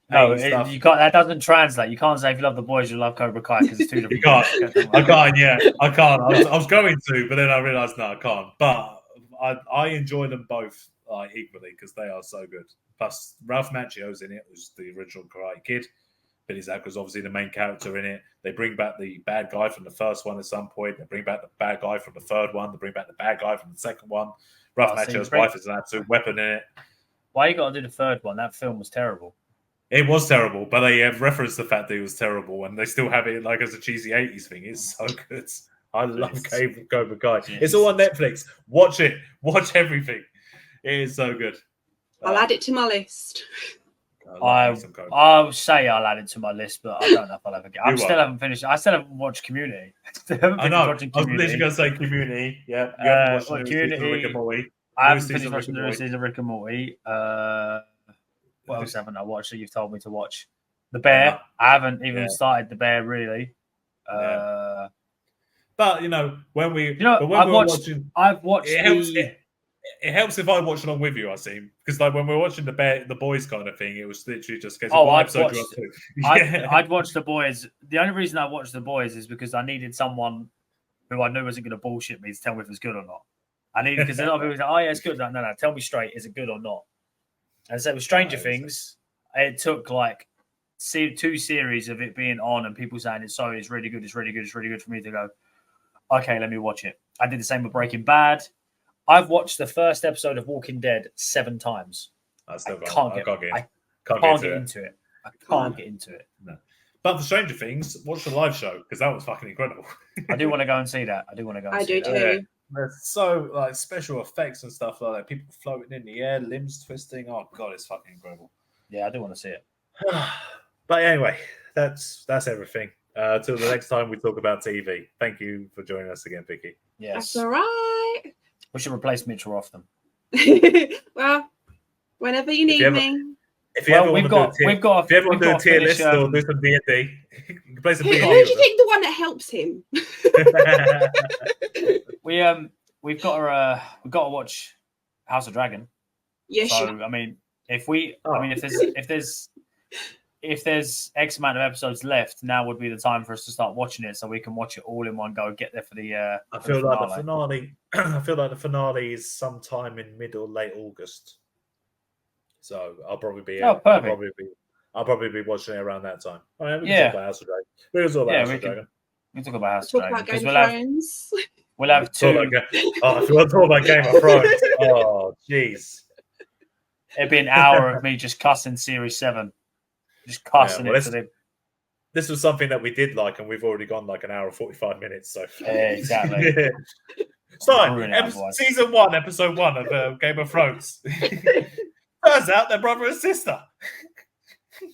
Speaker 2: No, you can't. That doesn't translate. You can't say if you love the boys, you love Cobra Kai because it's two different.
Speaker 1: You can't. I can't. Yeah, I can't. I was going to, but then I realised no, I can't. But I enjoy them both equally because they are so good. Plus, Ralph Macchio's in it, who's the original Karate Kid. Billy Zapka's obviously the main character in it. They bring back the bad guy from the first one at some point. They bring back the bad guy from the third one. They bring back the bad guy from the second one. Ralph Macchio's wife is an absolute weapon in it.
Speaker 2: Why you got to do the third one? That film was terrible.
Speaker 1: It was terrible, but they have referenced the fact that it was terrible, and they still have it like as a cheesy 80s thing. It's so good. I love Cobra Kai. It's all on Netflix. Watch it. Watch everything. It is so good.
Speaker 3: I'll add it to my list.
Speaker 2: I would say I'll add it to my list, but I don't know if I'll ever get. I still haven't finished. I still haven't watched Community.
Speaker 1: I know. I was literally going to say Community. Yeah. You haven't watched
Speaker 2: Community.
Speaker 1: Rick and Morty.
Speaker 2: I haven't finished watching the new season of Rick and Morty. What else haven't I watched that you've told me to watch? The Bear. I haven't even started The Bear really.
Speaker 1: But when we,
Speaker 2: I've watched.
Speaker 1: It helps if I watch along with you. I see because like when we were watching the boys kind of thing, it was literally just because.
Speaker 2: I'd watched the boys. The only reason I watched the boys is because I needed someone who I knew wasn't going to bullshit me to tell me if it was good or not. I need because a lot of people say, "Oh yeah, it's good." Like, no, tell me straight, is it good or not? And so with Stranger Things, it took like 2 series of it being on and people saying it's really good, it's really good, it's really good for me to go, okay, let me watch it. I did the same with Breaking Bad. I've watched the first episode of Walking Dead 7 times. I can't get into it. I can't get into it.
Speaker 1: No. But for Stranger Things, watch the live show because that was fucking incredible.
Speaker 2: I do want to go and see that. I
Speaker 3: do too.
Speaker 1: Yeah. There's so like special effects and stuff like that. People floating in the air, limbs twisting. Oh god, it's fucking incredible.
Speaker 2: Yeah, I do want to see it.
Speaker 1: But anyway, that's everything. Till the next time we talk about TV. Thank you for joining us again, Vicky.
Speaker 2: Yes.
Speaker 3: That's all right.
Speaker 2: We should replace Mitch more often.
Speaker 3: Well, whenever you need me.
Speaker 1: If you ever want to do a tier list or do some D&D, you can play some D&D.
Speaker 3: Who do you think the one that helps him?
Speaker 2: We've got to watch House of Dragon.
Speaker 3: Yes.
Speaker 2: So I mean, if there's X amount of episodes left, now would be the time for us to start watching it, so we can watch it all in one go. Get there for the.
Speaker 1: I feel like the finale. I feel like the finale is sometime in mid or late August. So I'll probably be. I'll probably be watching it around that time. I mean, we can talk about House of Dragon. We can talk about House of Dragon.
Speaker 2: We can talk about House of Dragon
Speaker 3: because
Speaker 2: we'll have 2.
Speaker 1: Oh, if you want to talk about Game of Thrones, oh jeez,
Speaker 2: it'd be an hour of me just cussing Series 7, just cussing it.
Speaker 1: This was something that we did like, and we've already gone like an hour and 45 minutes. So
Speaker 2: exactly.
Speaker 1: So, season 1, episode 1 of Game of Thrones. Turns out they're brother and sister.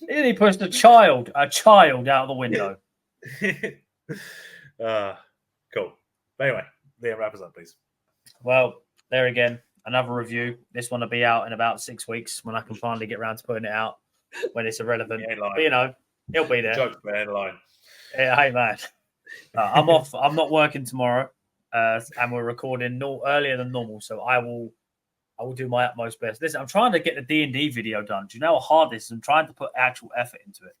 Speaker 2: He pushed a child out of the window.
Speaker 1: Cool. But anyway, Liam, wrap us up, please.
Speaker 2: Well, there again, another review. This one will be out in about 6 weeks when I can finally get around to putting it out when it's irrelevant. But, you know, it'll be there.
Speaker 1: Joke, man, line.
Speaker 2: Yeah, hey, man. I'm off. I'm not working tomorrow, and we're recording earlier than normal, so I will do my utmost best. Listen, I'm trying to get the D&D video done. Do you know how hard this is? I'm trying to put actual effort into it.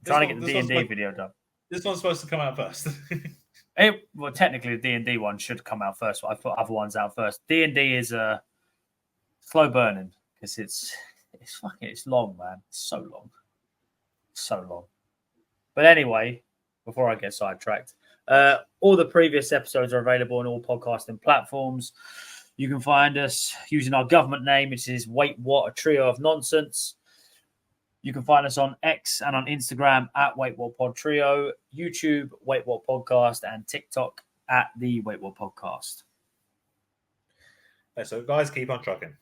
Speaker 2: Trying to get the D&D video done.
Speaker 1: This one's supposed to come out first.
Speaker 2: Well, technically, the D&D one should come out first, but I put other ones out first. D&D is slow burning because it's long, man. It's so long. But anyway, before I get sidetracked, all the previous episodes are available on all podcasting platforms. You can find us using our government name, which is Wait What, a trio of nonsense. You can find us on X and on Instagram at WaitWhatPodTrio, YouTube, Wait What Podcast, and TikTok at the Wait What Podcast.
Speaker 1: So, guys, keep on trucking.